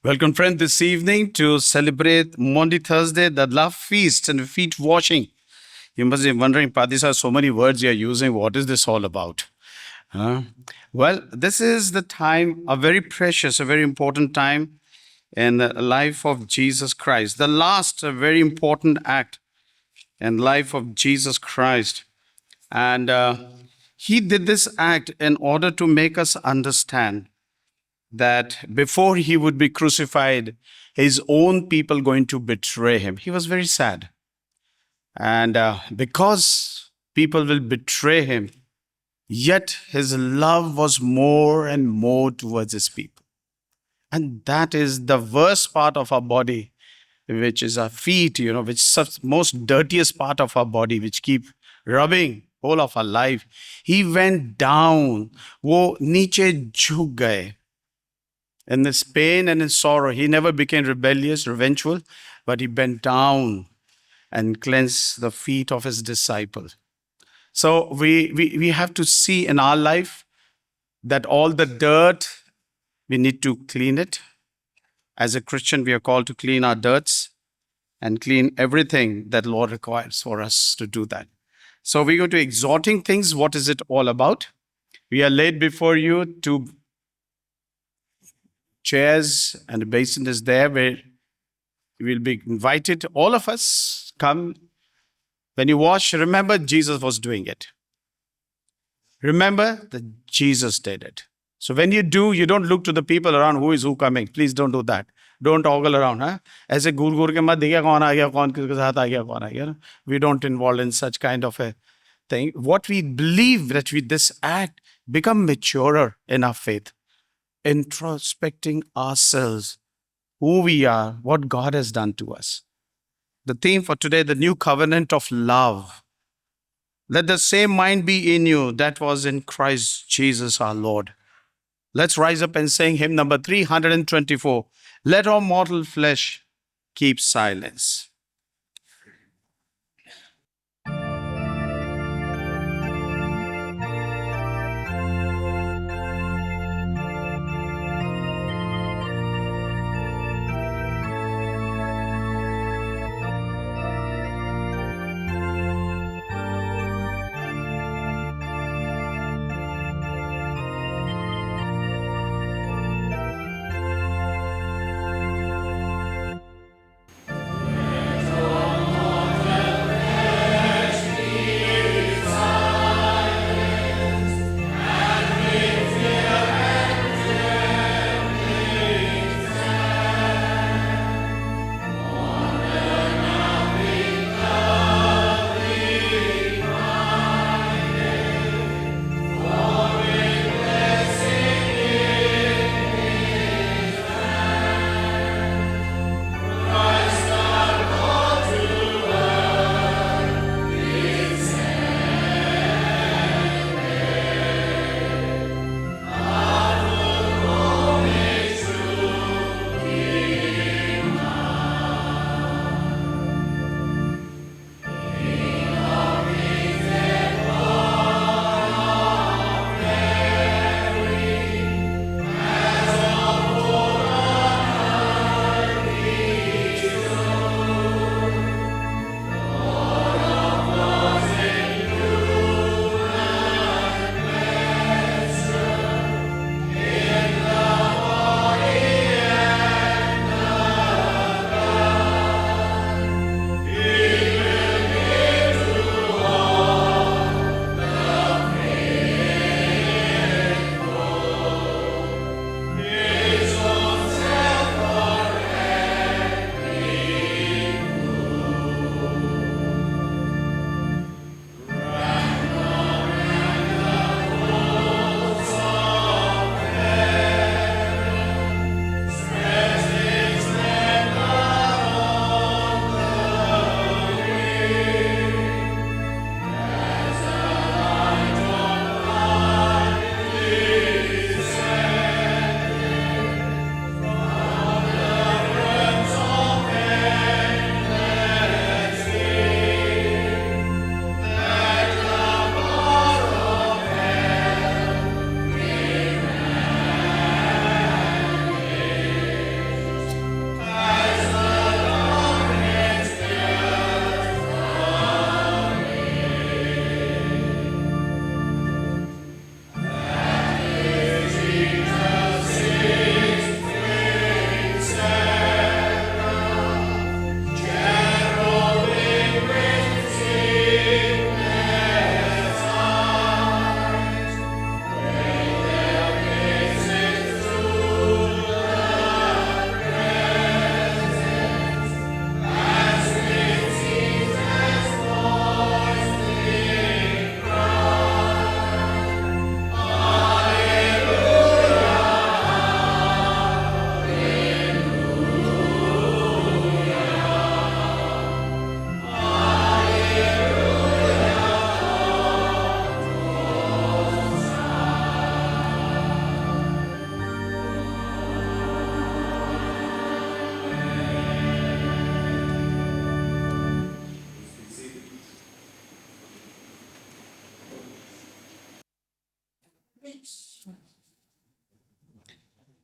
Welcome, friend, this evening to celebrate Monday, Thursday, the love feast and feet washing. You must be wondering, Padisa, so many words you're using. What is this all about? Huh? Well, this is the time, a very precious, a very important time in the life of Jesus Christ. The last, a very important act in life of Jesus Christ. And he did this act in order to make us understand that before he would be crucified, his own people going to betray him. He was very sad. And because people will betray him, yet his love was more and more towards his people. And that is the worst part of our body, which is our feet, which is the most dirtiest part of our body, which keep rubbing whole of our life. He went down. वो नीचे झुक गए. In this pain and in sorrow, he never became rebellious, revengeful, but he bent down and cleansed the feet of his disciples. So we have to see in our life that all the dirt, we need to clean it. As a Christian, we are called to clean our dirts and clean everything that Lord requires for us to do that. So we go to exhorting things. What is it all about? We are laid before you two chairs and a basin is there where you will be invited. All of us come. When you wash, remember Jesus was doing it. Remember that Jesus did it. So when you do, you don't look to the people around who coming. Please don't do that. Don't ogle around. ऐसे घूर घूर के मत देखिए कौन आ गया कौन किसके साथ आ गया कौन आ गया. We don't involve in such kind of a thing. What we believe that we this act become maturer in our faith, introspecting ourselves, who we are, what God has done to us. The theme for today, the new covenant of love. Let the same mind be in you that was in Christ Jesus our Lord. Let's rise up and sing hymn number 324. Let all mortal flesh keep silence.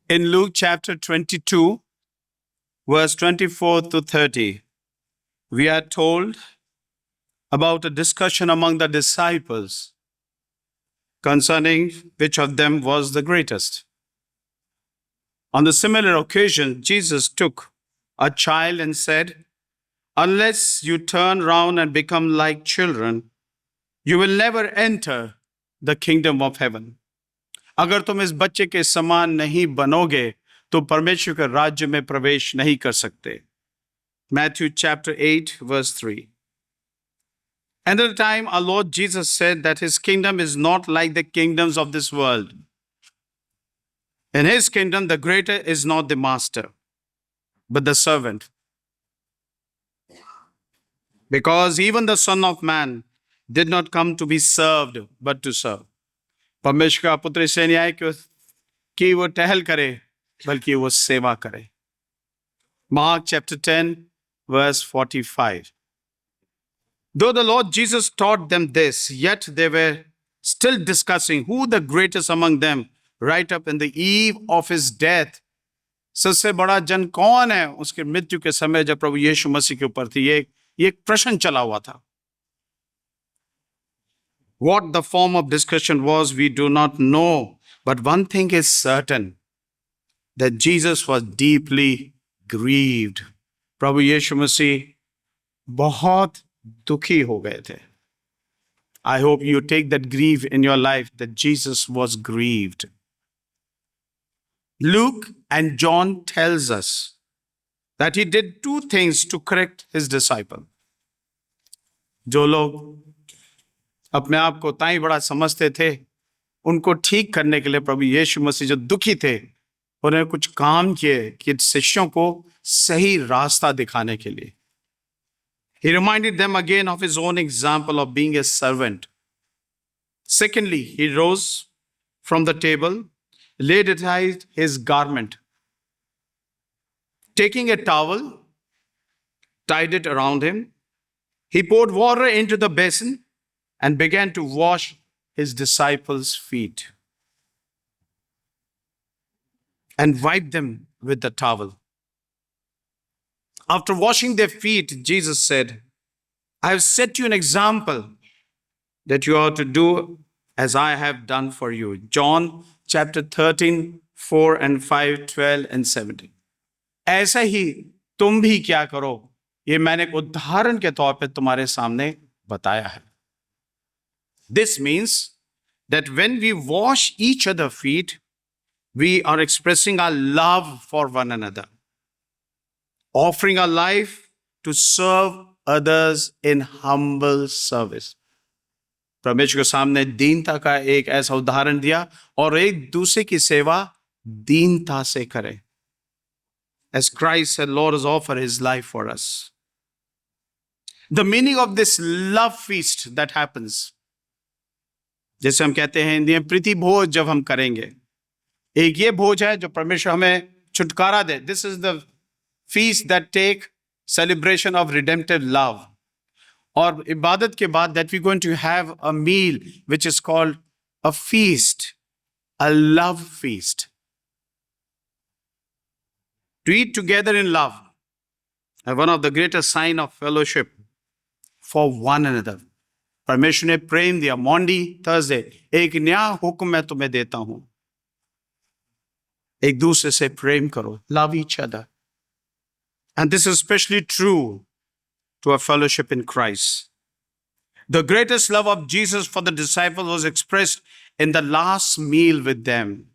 In Luke chapter 22, verse 24 to 30, we are told about a discussion among the disciples concerning which of them was the greatest. On the similar occasion, Jesus took a child and said, "Unless you turn round and become like children, you will never enter the kingdom of heaven." अगर तुम इस बच्चे के समान नहीं बनोगे तो परमेश्वर के राज्य में प्रवेश नहीं कर सकते. Matthew chapter 8 verse 3. Another time our Lord Jesus said that his kingdom is not like the kingdoms of this world. In his kingdom the greater is not the master but the servant. Because even the Son of Man did not come to be served but to serve. परमेश्वर का पुत्र इसलिए नहीं आया कि वो टहल करे बल्कि वो सेवा करे. Mark chapter 10 verse 45. Though the Lord Jesus taught them this, yet they were still discussing who the greatest among them right up in the eve of his death. सबसे बड़ा जन कौन है उसके मृत्यु के समय जब प्रभु यीशु मसीह के ऊपर थी, ये एक प्रश्न चला हुआ था. What the form of discussion was, we do not know. But one thing is certain, that Jesus was deeply grieved. प्रभु यीशु मसीह बहुत दुखी हो गए थे. I hope you take that grief in your life, that Jesus was grieved. Luke and John tells us that he did two things to correct his disciple. जो लोग अपने आप को ताई बड़ा समझते थे, उनको ठीक करने के लिए प्रभु यीशु मसीह जो दुखी थे, उन्होंने कुछ काम किए कि शिष्यों को सही रास्ता दिखाने के लिए. He reminded them again of his own example of being a servant. Secondly, he rose from the table, laid aside his garment, taking a towel, tied it around him. He poured water into the basin and began to wash his disciples' feet and wiped them with the towel. After washing their feet, Jesus said, "I have set you an example that you are to do as I have done for you." John chapter 13, 4 and 5, 12 and 17. ऐसा ही तुम भी क्या करो, ये मैंने एक उदाहरण के तौर पे तुम्हारे सामने बताया है. This means that when we wash each other's feet, we are expressing our love for one another, offering our life to serve others in humble service. परमेश्वर के सामने दीनता का एक ऐसा उदाहरण दिया और एक दूसरे की सेवा दीनता से करें. As Christ said, Lord has offered his life for us. The meaning of this love feast that happens, जैसे हम कहते हैं हिंदी में प्रीति भोज जब हम करेंगे, एक ये भोज है जो परमेश्वर हमें छुटकारा दे. This is the feast that take celebration of redemptive love. और इबादत के बाद that we're going to have a meal which is called a feast, a love feast. To eat together in love, and one of the greatest sign of fellowship for one another. परमेश्वर ने प्रेम दिया. Maundy Thursday, एक नया हुक्म मैं तुम्हें देता हूं, एक दूसरे से प्रेम करो. Love each other. And this is especially true to a fellowship in Christ. The greatest love of Jesus for the disciples was expressed in the last meal with them.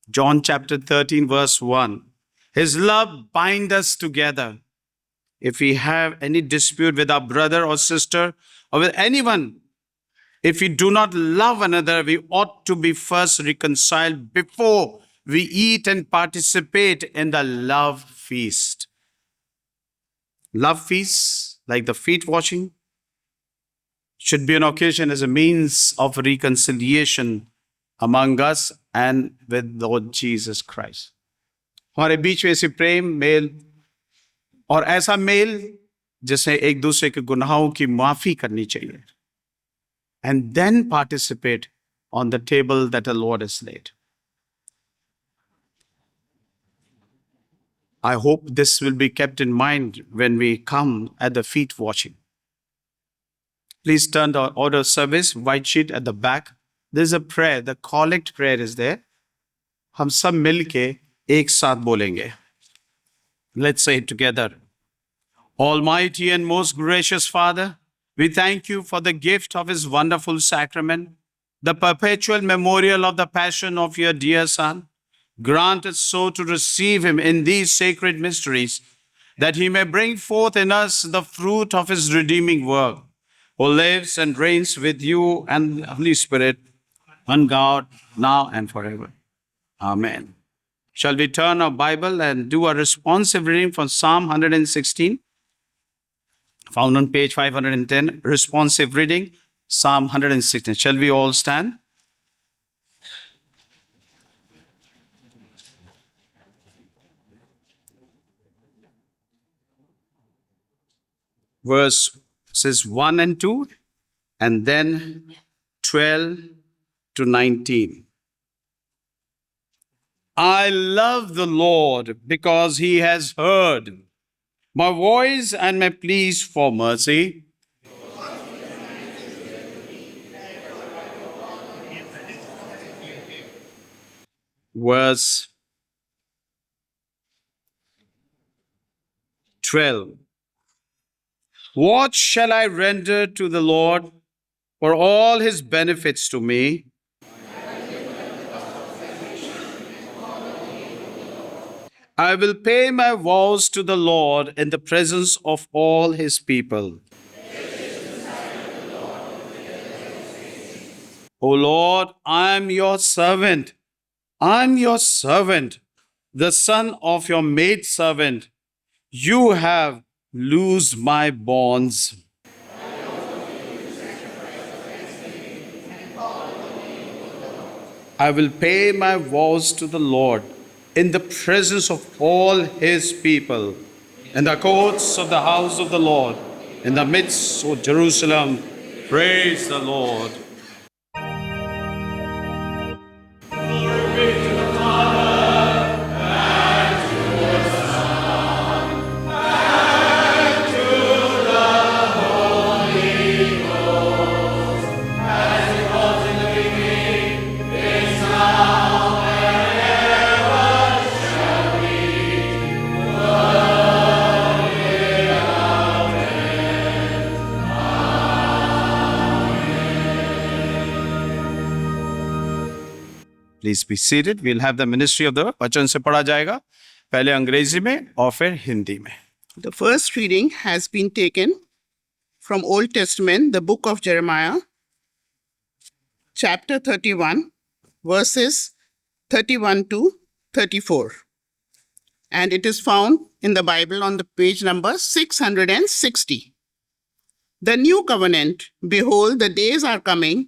John chapter 13 verse 1. His love binds us together. If we have any dispute with our brother or sister or with anyone, if we do not love another, we ought to be first reconciled before we eat and participate in the love feast. Love feasts, like the feet washing, should be an occasion as a means of reconciliation among us and with Lord Jesus Christ. हमारे बीच में ऐसे प्रेम, mail और ऐसा mail जिससे एक दूसरे के गुनाहों की माफी करनी चाहिए. And then participate on the table that the Lord has laid. I hope this will be kept in mind when we come at the feet washing. Please turn to order service, white sheet at the back. There's a prayer, the collect prayer is there. हम सब मिलके एक साथ बोलेंगे. Let's say it together. Almighty and most gracious Father, we thank you for the gift of His wonderful sacrament, the perpetual memorial of the passion of your dear Son. Grant us so to receive Him in these sacred mysteries, that He may bring forth in us the fruit of His redeeming work, who lives and reigns with you and the Holy Spirit, one God, now and forever. Amen. Shall we turn our Bible and do a responsive reading from Psalm 116, found on page 510, responsive reading, Psalm 116. Shall we all stand? Verses 1 and 2, and then 12 to 19. I love the Lord because He has heard my voice and my pleas for mercy. Verse 12. What shall I render to the Lord for all His benefits to me? I will pay my vows to the Lord in the presence of all His people. O Lord, I am your servant. I am your servant, the son of your maidservant. You have loosed my bonds. I will pay my vows to the Lord in the presence of all His people, in the courts of the house of the Lord, in the midst of Jerusalem. Praise the Lord. Please be seated. We'll have the ministry of the word. वचन से पढ़ा जाएगा, पहले अंग्रेजी में और फिर हिंदी में. The first reading has been taken from Old Testament, the book of Jeremiah, chapter 31, verses 31 to 34. And it is found in the Bible on the page number 660. The new covenant, behold, the days are coming,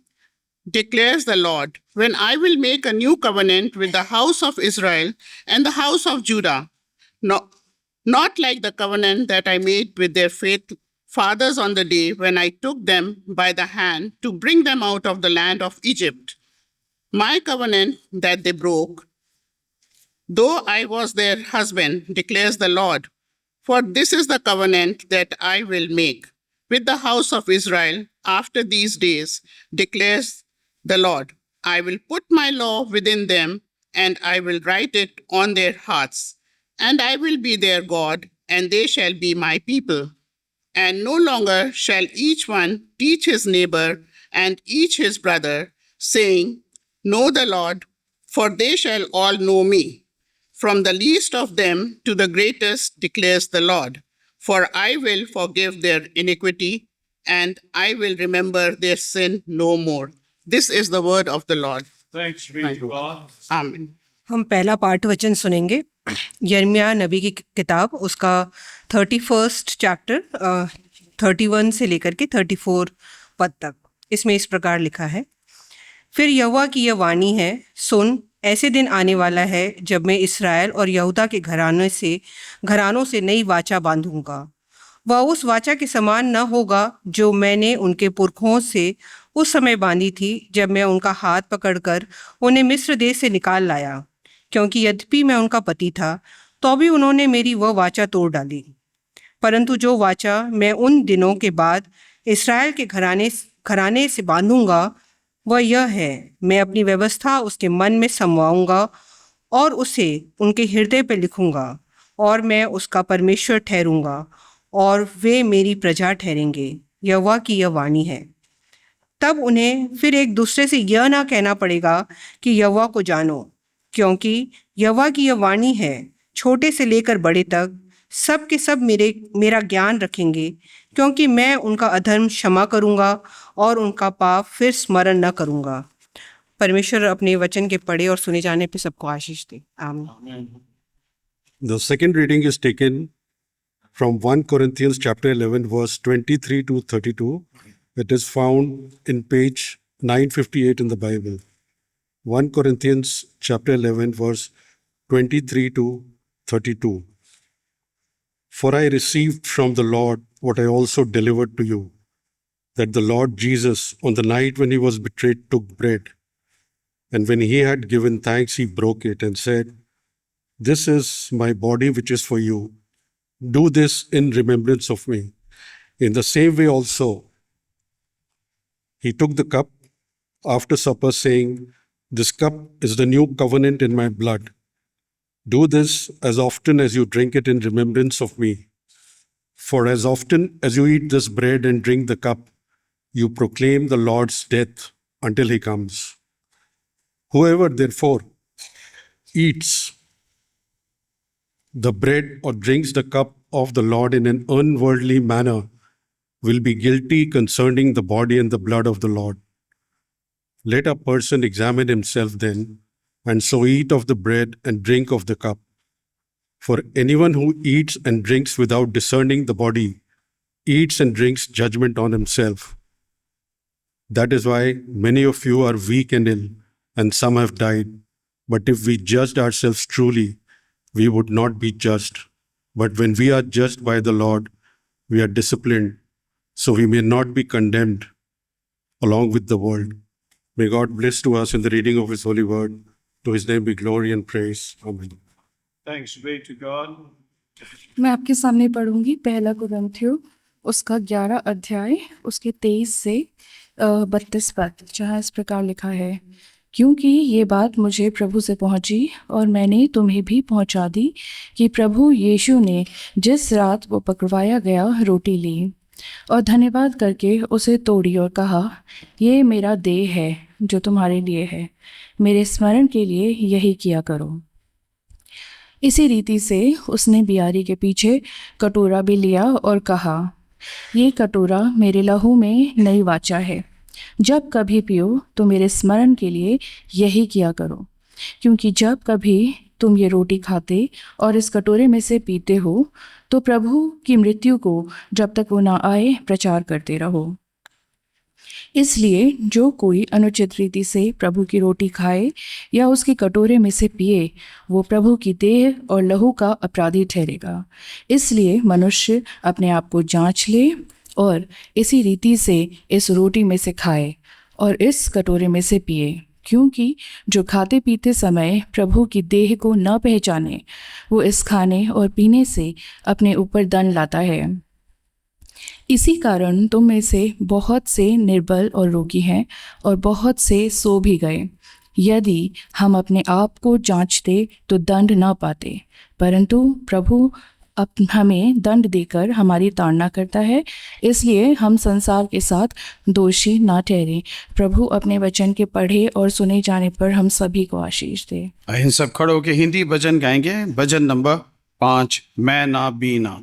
declares the Lord, when I will make a new covenant with the house of Israel and the house of Judah, not like the covenant that I made with their fathers on the day when I took them by the hand to bring them out of the land of Egypt. My covenant that they broke, though I was their husband, declares the Lord. For this is the covenant that I will make with the house of Israel after these days, declares the Lord. I will put my law within them, and I will write it on their hearts. And I will be their God, and they shall be my people. And no longer shall each one teach his neighbor and each his brother, saying, Know the Lord, for they shall all know me. From the least of them to the greatest, declares the Lord. For I will forgive their iniquity, and I will remember their sin no more. This is the word of the Lord. Thanks be to God. Amen. हम पहला पाठ वचन सुनेंगे यिर्मयाह नबी की किताब, उसका 31 chapter 31 से लेकर के 34 पद तक. इसमें इस प्रकार लिखा है, फिर यहोवा की यह वाणी है, सुन, ऐसे दिन आने वाला है जब मैं इस्राएल और यहूदा के घरानों से नई वाचा बांधूंगा. वह उस वाचा के समान न होगा जो मैंने उनके पुरखों से उस समय बांधी थी जब मैं उनका हाथ पकड़कर उन्हें मिस्र देश से निकाल लाया, क्योंकि यद्यपि मैं उनका पति था तो भी उन्होंने मेरी वह वाचा तोड़ डाली। परंतु जो वाचा मैं उन दिनों के बाद इस्राएल के घराने से बांधूंगा वह यह है, मैं अपनी व्यवस्था उसके मन में समवाऊंगा और उसे उनके हृदय पर लिखूंगा, और मैं उसका परमेश्वर ठहरूंगा और वे मेरी प्रजा ठहरेंगे। यहोवा की यह वाणी है। तब उन्हें फिर एक दूसरे से यह ना कहना पड़ेगा कि यहोवा को जानो, क्योंकि यहोवा की यह वाणी है, छोटे से लेकर बड़े तक सब के सब मेरा ज्ञान रखेंगे, क्योंकि मैं उनका अधर्म क्षमा करूंगा और उनका पाप फिर स्मरण न करूंगा। परमेश्वर अपने वचन के पढ़े और सुने जाने पे सबको आशीष दे। आमीन। The second reading is taken from 1 Corinthians chapter 11 verse 23 to 32. It is found in page 958 in the Bible. 1 Corinthians chapter 11 verse 23 to 32. For I received from the Lord what I also delivered to you, that the Lord Jesus, on the night when he was betrayed, took bread. And when he had given thanks, he broke it and said, "This is my body which is for you. Do this in remembrance of me." In the same way also, he took the cup after supper, saying, "This cup is the new covenant in my blood. Do this as often as you drink it in remembrance of me. For as often as you eat this bread and drink the cup, you proclaim the Lord's death until he comes. Whoever therefore eats the bread or drinks the cup of the Lord in an unworldly manner will be guilty concerning the body and the blood of the Lord. Let a person examine himself then, and so eat of the bread and drink of the cup. For anyone who eats and drinks without discerning the body eats and drinks judgment on himself. That is why many of you are weak and ill, and some have died. But if we judged ourselves truly, we would not be judged. But when we are judged by the Lord, we are disciplined, so we may not be condemned along with the world. May God bless to us in the reading of His holy word. To His name be glory and praise. Amen. Thanks be to God. मैं आपके सामने पढ़ूंगी पहला कुरिन्थियों उसका 11 अध्याय उसके 23 से 32 पद, जहाँ इस प्रकार लिखा है, क्योंकि ये बात मुझे प्रभु से पहुंची और मैंने तुम्हें भी पहुंचा दी कि प्रभु यीशु ने जिस रात वो पकड़वाया गया रोटी ली और धन्यवाद करके उसे तोड़ी और कहा, ये मेरा देह है जो तुम्हारे लिए है, मेरे स्मरण के लिए यही किया करो। इसी रीति से उसने बियारी के पीछे कटोरा भी लिया और कहा, ये कटोरा मेरे लहू में नई वाचा है, जब कभी पियो तो मेरे स्मरण के लिए यही किया करो। क्योंकि जब कभी तुम ये रोटी खाते और इस कटोरे में से पीते हो तो प्रभु की मृत्यु को जब तक वो ना आए प्रचार करते रहो। इसलिए जो कोई अनुचित रीति से प्रभु की रोटी खाए या उसके कटोरे में से पिए, वो प्रभु की देह और लहू का अपराधी ठहरेगा। इसलिए मनुष्य अपने आप को जांच ले और इसी रीति से इस रोटी में से खाए और इस कटोरे में से पिए, क्योंकि जो खाते पीते समय प्रभु की देह को न पहचाने, वो इस खाने और पीने से अपने ऊपर दंड लाता है। इसी कारण तुम में से बहुत से निर्बल और रोगी हैं और बहुत से सो भी गए। यदि हम अपने आप को जांचते तो दंड न पाते, परंतु प्रभु हमें दंड देकर हमारी ताड़ना करता है, इसलिए हम संसार के साथ दोषी ना ठहरे। प्रभु अपने वचन के पढ़े और सुने जाने पर हम सभी को आशीष दे। इन सब खड़े होकर हिंदी भजन गाएंगे। भजन नंबर 5, मैं ना बीना।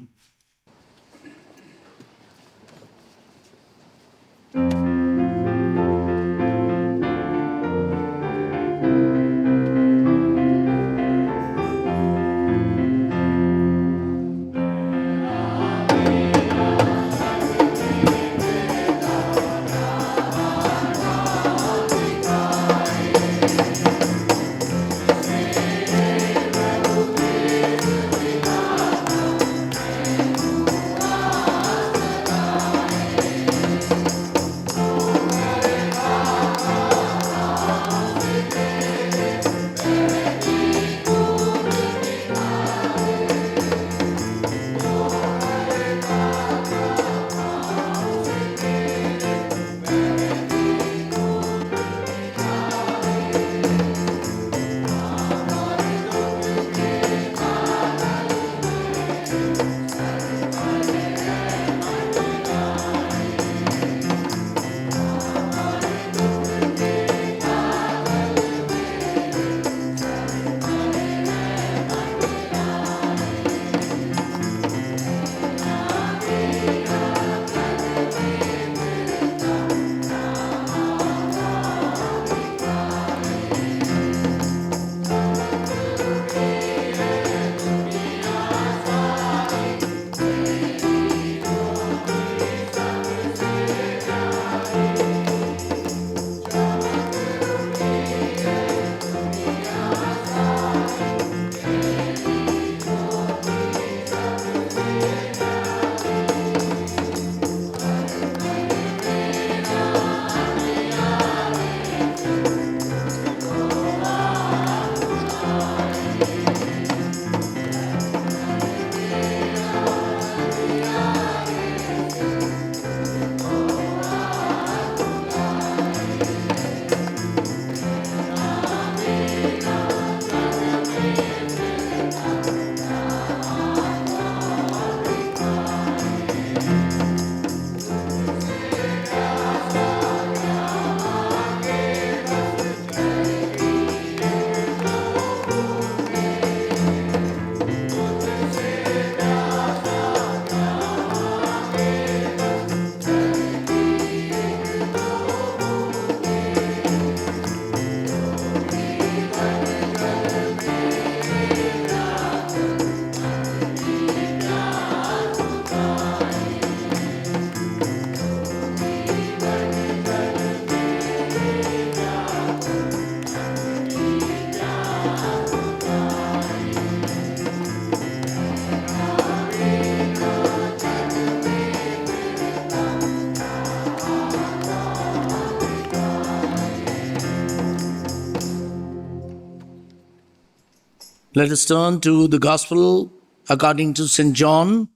Let us turn to the Gospel according to St. John,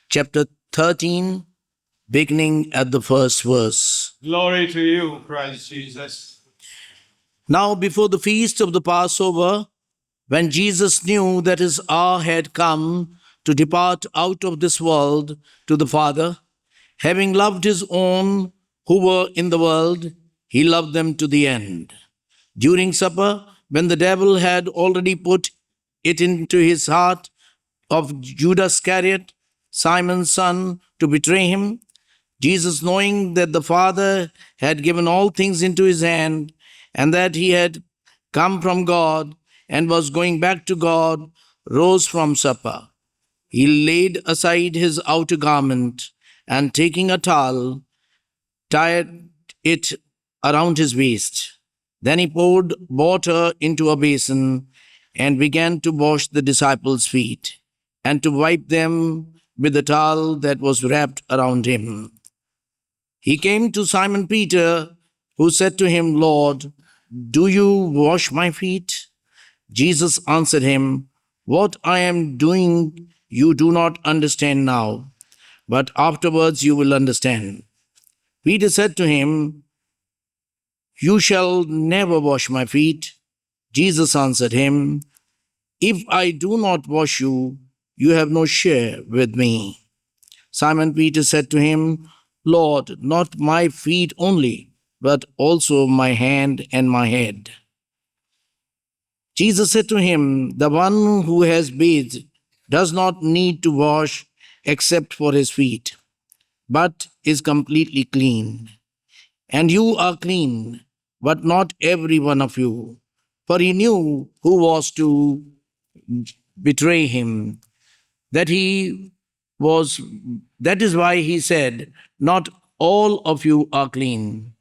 chapter 13, beginning at the first verse. Glory to you, Christ Jesus. Now, before the feast of the Passover, when Jesus knew that his hour had come to depart out of this world to the Father, having loved his own who were in the world, he loved them to the end. During supper, when the devil had already put it into his heart of Judas Iscariot, Simon's son, to betray him, Jesus, knowing that the Father had given all things into his hand, and that he had come from God and was going back to God, rose from supper. He laid aside his outer garment, and taking a towel, tied it around his waist. Then he poured water into a basin and began to wash the disciples' feet and to wipe them with the towel that was wrapped around him. He came to Simon Peter, who said to him, Lord, do you wash my feet? Jesus answered him, what I am doing you do not understand now, but afterwards you will understand. Peter said to him, you shall never wash my feet. Jesus answered him, if I do not wash you, you have no share with me. Simon Peter said to him, Lord, not my feet only, but also my hand and my head. Jesus said to him, the one who has bathed does not need to wash except for his feet, but is completely clean. And you are clean, but not every one of you. For he knew who was to betray him, that is why he said, not all of you are clean.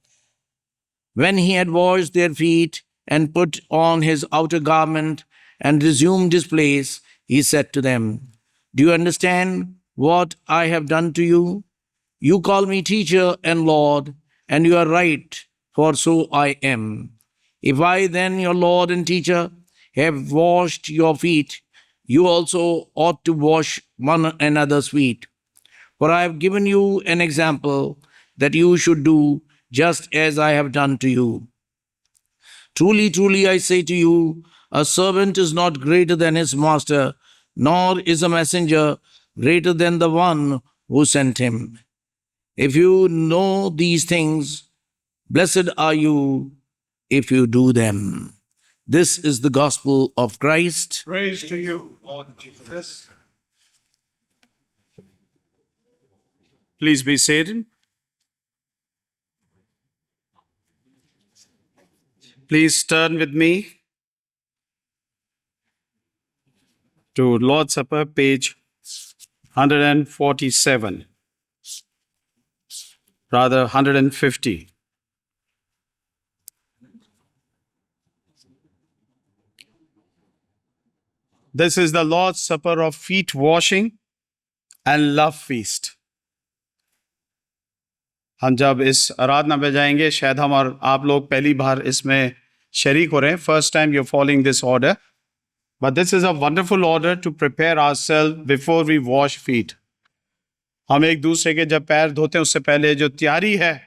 When he had washed their feet and put on his outer garment and resumed his place, he said to them, do you understand what I have done to you? You call me teacher and Lord, and you are right, for so I am. If I then, your Lord and teacher, have washed your feet, you also ought to wash one another's feet. For I have given you an example that you should do just as I have done to you. Truly, truly, I say to you, a servant is not greater than his master, nor is a messenger greater than the one who sent him. If you know these things, blessed are you if you do them. This is the gospel of Christ. Praise to you, Lord Jesus. Please be seated. Please turn with me to Lord's Supper, page 147, rather 150. This is the Lord's Supper of feet washing and love feast. हम जब इस आराधना में जाएंगे, शायद हम और आप लोग पहली बार इसमें शरीक हो रहे हैं. First time you're following this order. But this is a wonderful order to prepare ourselves before we wash feet. हम एक दूसरे के जब पैर धोते हैं उससे पहले जो तैयारी है,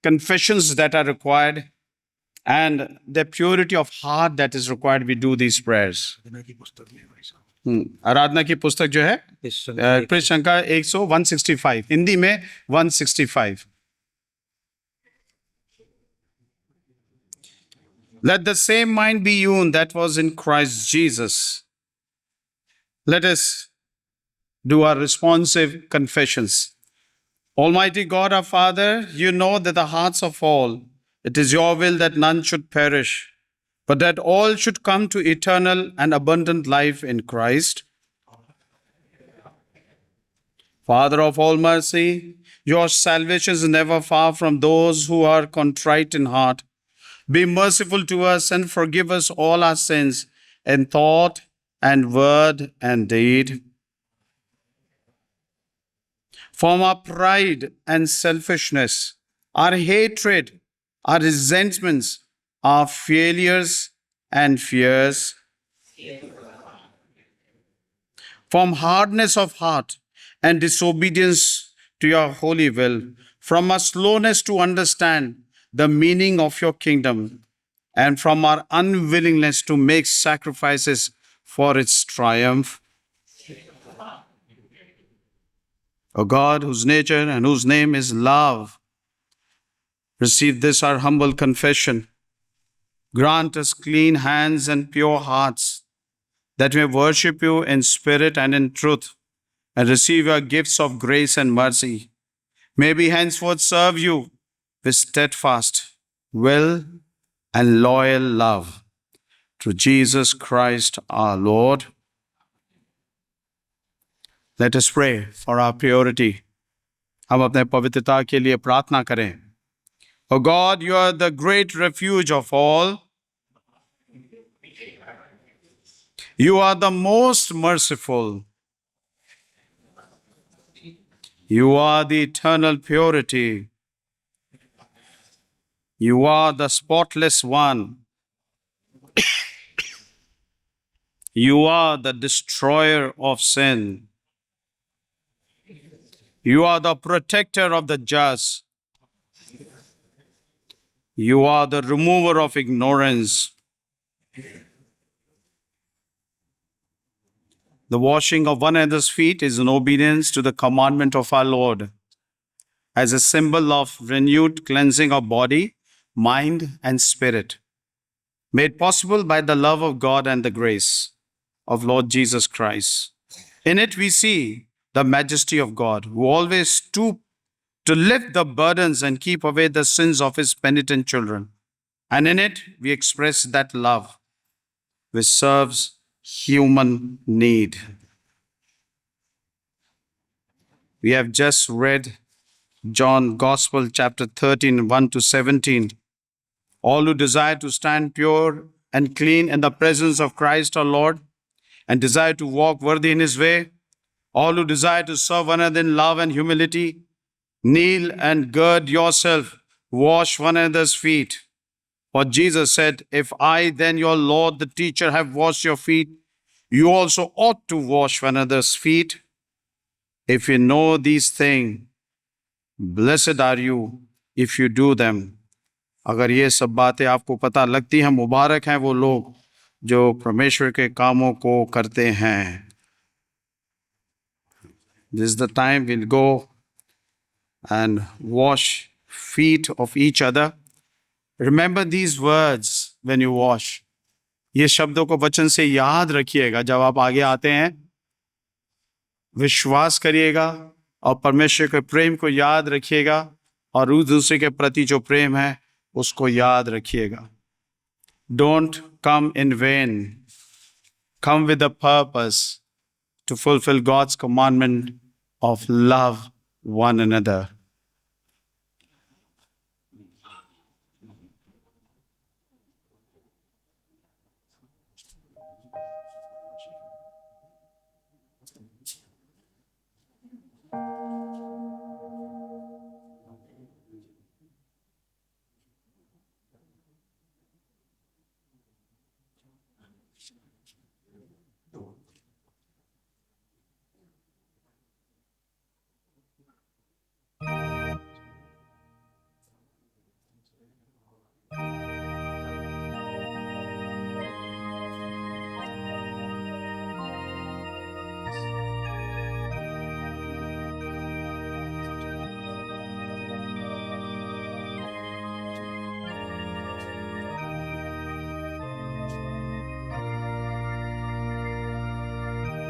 confessions that are required and the purity of heart that is required, we do these prayers. आराधना की पुस्तक जो है कृष्ण का 165, हिंदी में 165. Let the same mind be you that was in Christ Jesus. Let us do our responsive confessions. Almighty God, our Father, you know that the hearts of all, it is your will that none should perish, but that all should come to eternal and abundant life in Christ. Father of all mercy, your salvation is never far from those who are contrite in heart. Be merciful to us and forgive us all our sins in thought and word and deed. From our pride and selfishness, our hatred, our resentments, our failures and fears, from hardness of heart and disobedience to your holy will, from our slowness to understand the meaning of your kingdom, and from our unwillingness to make sacrifices for its triumph. O God, whose nature and whose name is love, receive this our humble confession. Grant us clean hands and pure hearts, that we may worship you in spirit and in truth, and receive your gifts of grace and mercy. May we henceforth serve you with steadfast will and loyal love. Through Jesus Christ our Lord. Let us pray for our purity. हम अपने पवित्रता के लिए प्रार्थना करें. O God, you are the great refuge of all. You are the most merciful. You are the eternal purity. You are the spotless one. You are the destroyer of sin. You are the protector of the just. You are the remover of ignorance. The washing of one another's feet is in obedience to the commandment of our Lord, as a symbol of renewed cleansing of body, mind, and spirit, made possible by the love of God and the grace of Lord Jesus Christ. In it we see the majesty of God, who always stooped to lift the burdens and keep away the sins of his penitent children. And in it we express that love which serves human need. We have just read John Gospel chapter 13, 1 to 17. All who desire to stand pure and clean in the presence of Christ our Lord and desire to walk worthy in his way, all who desire to serve one another in love and humility, kneel and gird yourself, wash one another's feet. For Jesus said, if I then, your Lord, the teacher, have washed your feet, you also ought to wash one another's feet. If you know these things, blessed are you if you do them. अगर ये सब बातें आपको पता लगती हैं, मुबारक हैं वो लोग जो परमेश्वर के कामों को करते हैं. This is the time we'll go and wash feet of each other. Remember these words when you wash. ये शब्दों को वचन से याद रखिएगा जब आप आगे आते हैं. विश्वास करिएगा और परमेश्वर के प्रेम को याद रखिएगा और उस दूसरे के प्रति जो प्रेम है उसको याद रखिएगा. Don't come in vain. Come with a purpose to fulfill God's commandment of love one another.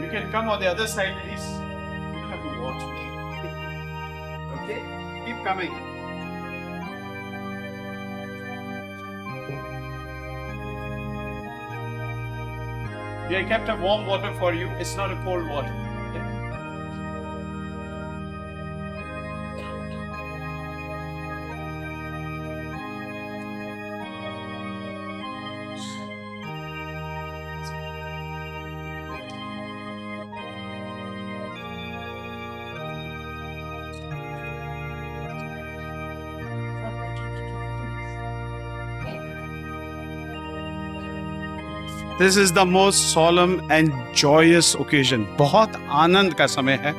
You can come on the other side, please. You don't have to watch me. Okay? Keep coming. We have kept a warm water for you. It's not a cold water. Okay? This is the most solemn and joyous occasion. बहुत आनंद का समय है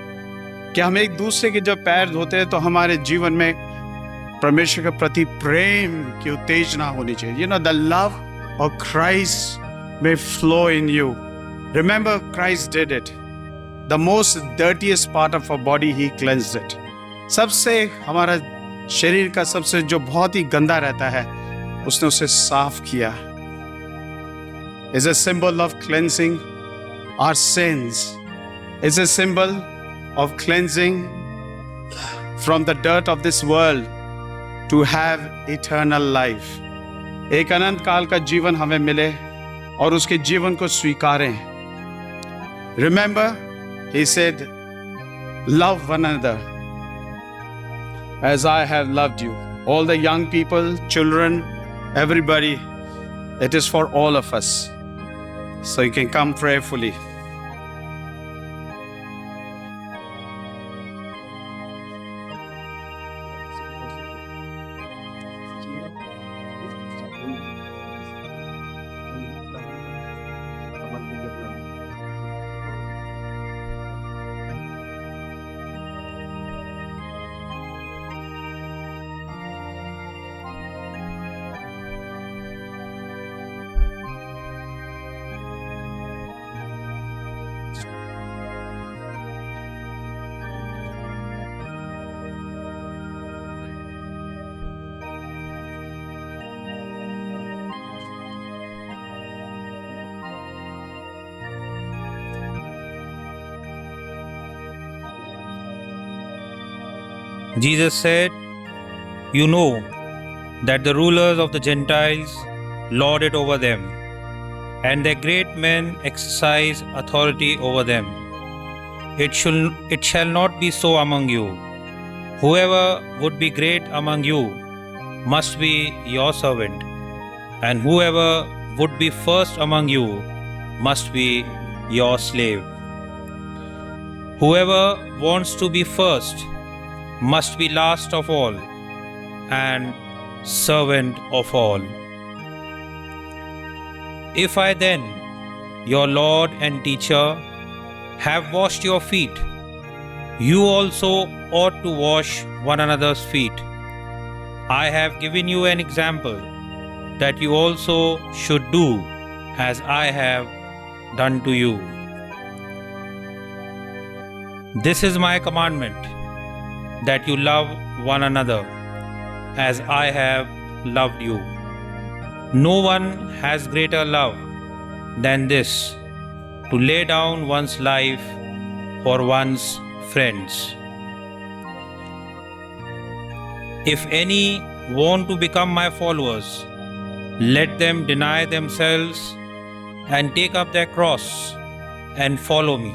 कि हम एक दूसरे के जब पैर धोते हैं तो हमारे जीवन में परमेश्वर के प्रति प्रेम की उत्तेजना होनी चाहिए. You know, the love of Christ may flow in you. Remember, Christ did it. The most dirtiest part of our body, He cleansed it. सबसे हमारा शरीर का सबसे जो बहुत ही गंदा रहता है, उसने उसे साफ किया. Is a symbol of cleansing our sins. It's a symbol of cleansing from the dirt of this world to have eternal life. एक अनंत काल का जीवन हमें मिले और उसके जीवन को स्वीकारें. Remember, He said, love one another as I have loved you. All the young people, children, everybody, it is for all of us. So you can come prayerfully. Jesus said, "You know that the rulers of the Gentiles lord it over them, and their great men exercise authority over them. It shall not be so among you. Whoever would be great among you must be your servant, and whoever would be first among you must be your slave. Whoever wants to be first must be last of all and servant of all. If I then, your Lord and teacher, have washed your feet, you also ought to wash one another's feet. I have given you an example that you also should do as I have done to you. This is my commandment, that you love one another as I have loved you. No one has greater love than this, to lay down one's life for one's friends. If any want to become my followers, let them deny themselves and take up their cross and follow me.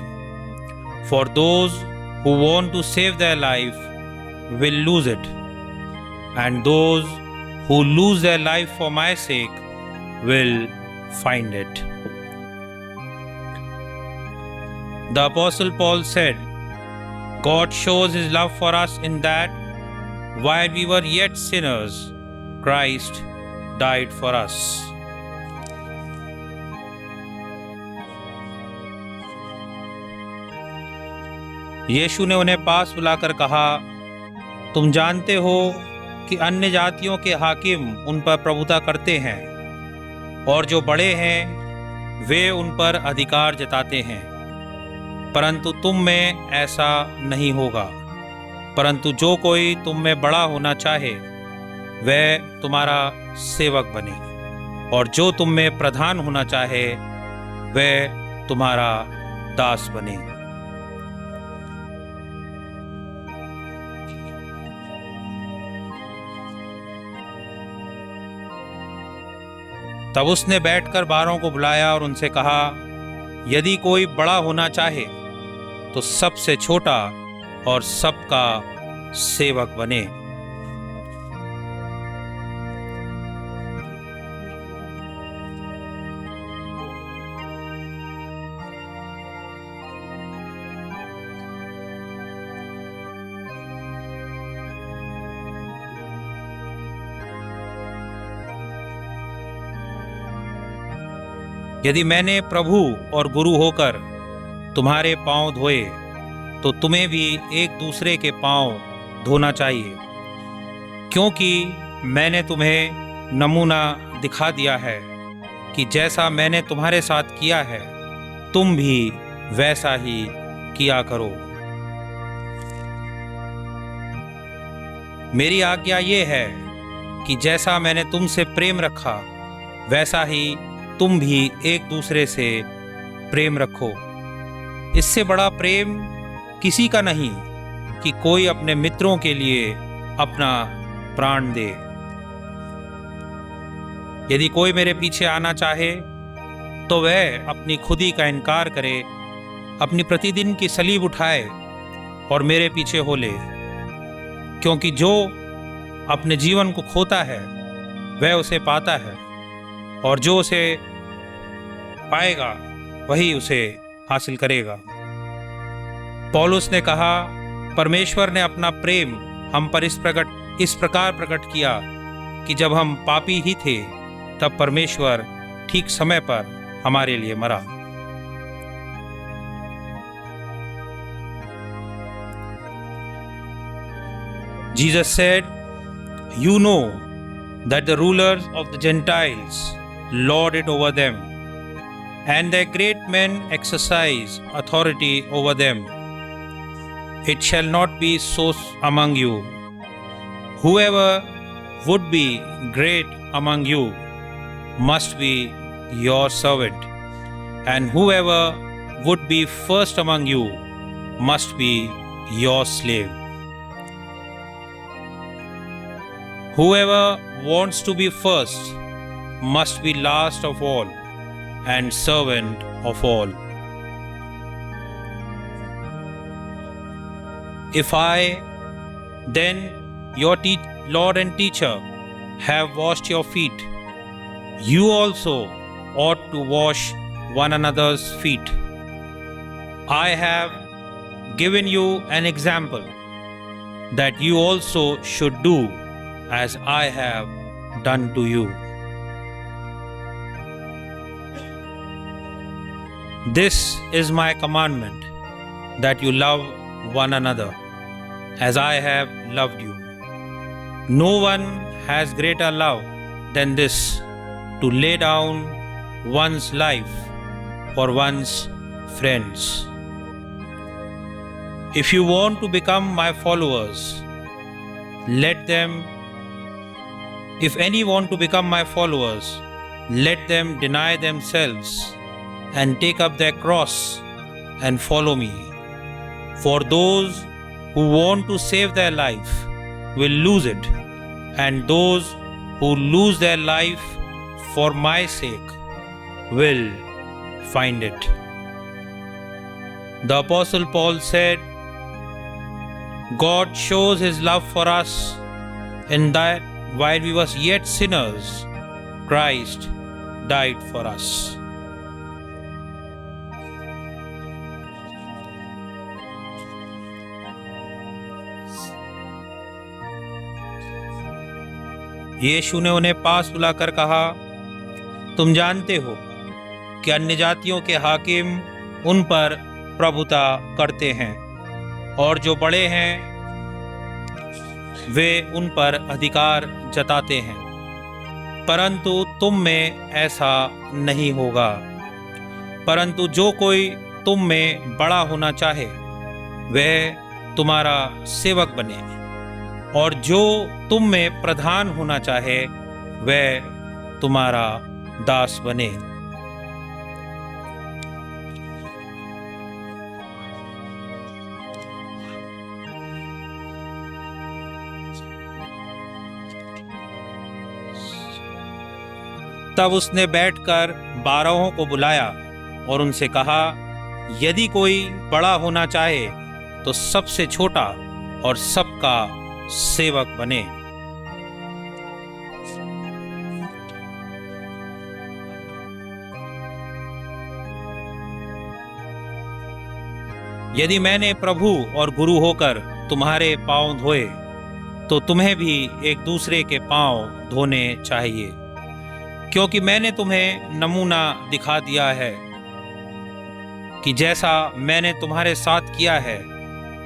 For those who want to save their life will lose it, and those who lose their life for my sake will find it." The Apostle Paul said, "God shows His love for us in that, while we were yet sinners, Christ died for us." यीशु ने उन्हें पास बुलाकर कहा, तुम जानते हो कि अन्य जातियों के हाकिम उन पर प्रभुता करते हैं, और जो बड़े हैं वे उन पर अधिकार जताते हैं, परंतु तुम में ऐसा नहीं होगा. परंतु जो कोई तुम में बड़ा होना चाहे वह तुम्हारा सेवक बने, और जो तुम में प्रधान होना चाहे वह तुम्हारा दास बने. तब उसने बैठकर 12 को बुलाया और उनसे कहा, यदि कोई बड़ा होना चाहे तो सबसे छोटा और सबका सेवक बने. यदि मैंने प्रभु और गुरु होकर तुम्हारे पांव धोए तो तुम्हें भी एक दूसरे के पांव धोना चाहिए, क्योंकि मैंने तुम्हें नमूना दिखा दिया है कि जैसा मैंने तुम्हारे साथ किया है तुम भी वैसा ही किया करो। मेरी आज्ञा ये है कि जैसा मैंने तुमसे प्रेम रखा वैसा ही तुम भी एक दूसरे से प्रेम रखो। इससे बड़ा प्रेम किसी का नहीं कि कोई अपने मित्रों के लिए अपना प्राण दे। यदि कोई मेरे पीछे आना चाहे तो वह अपनी खुदी का इनकार करे, अपनी प्रतिदिन की सलीब उठाए और मेरे पीछे हो ले। क्योंकि जो अपने जीवन को खोता है वह उसे पाता है, और जो उसे पाएगा वही उसे हासिल करेगा। पौलुस ने कहा, परमेश्वर ने अपना प्रेम हम पर इस प्रकार प्रकट किया कि जब हम पापी ही थे तब परमेश्वर ठीक समय पर हमारे लिए मरा। Jesus said, "You know that the rulers of the Gentiles lord it over them, and their great men exercise authority over them. It shall not be so among you. Whoever would be great among you must be your servant, and whoever would be first among you must be your slave. Whoever wants to be first must be last of all and servant of all. If I, then your Lord and teacher, have washed your feet, you also ought to wash one another's feet. I have given you an example that you also should do as I have done to you. This is my commandment, that you love one another as I have loved you. No one has greater love than this, to lay down one's life for one's friends. If you want to become my followers, if any want to become my followers, let them deny themselves and take up their cross and follow me. For those who want to save their life will lose it, and those who lose their life for my sake will find it. The Apostle Paul said, God shows his love for us in that while we were yet sinners, Christ died for us. यीशु ने उन्हें पास बुलाकर कहा, तुम जानते हो कि अन्य जातियों के हाकिम उन पर प्रभुता करते हैं, और जो बड़े हैं वे उन पर अधिकार जताते हैं, परंतु तुम में ऐसा नहीं होगा। परंतु जो कोई तुम में बड़ा होना चाहे वह तुम्हारा सेवक बने, और जो तुम में प्रधान होना चाहे वह तुम्हारा दास बने। तब उसने बैठकर 12 को बुलाया और उनसे कहा, यदि कोई बड़ा होना चाहे तो सबसे छोटा और सबका सेवक बने। यदि मैंने प्रभु और गुरु होकर तुम्हारे पांव धोए तो तुम्हें भी एक दूसरे के पांव धोने चाहिए। क्योंकि मैंने तुम्हें नमूना दिखा दिया है कि जैसा मैंने तुम्हारे साथ किया है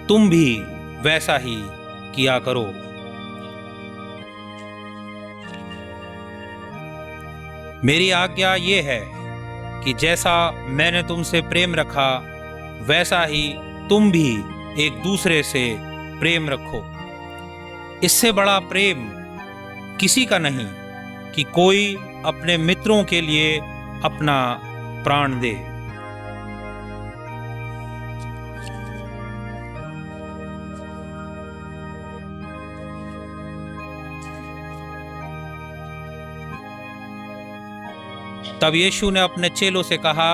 तुम भी वैसा ही किया करो। मेरी आज्ञा ये है कि जैसा मैंने तुमसे प्रेम रखा वैसा ही तुम भी एक दूसरे से प्रेम रखो। इससे बड़ा प्रेम किसी का नहीं कि कोई अपने मित्रों के लिए अपना प्राण दे। तब यीशु ने अपने चेलों से कहा,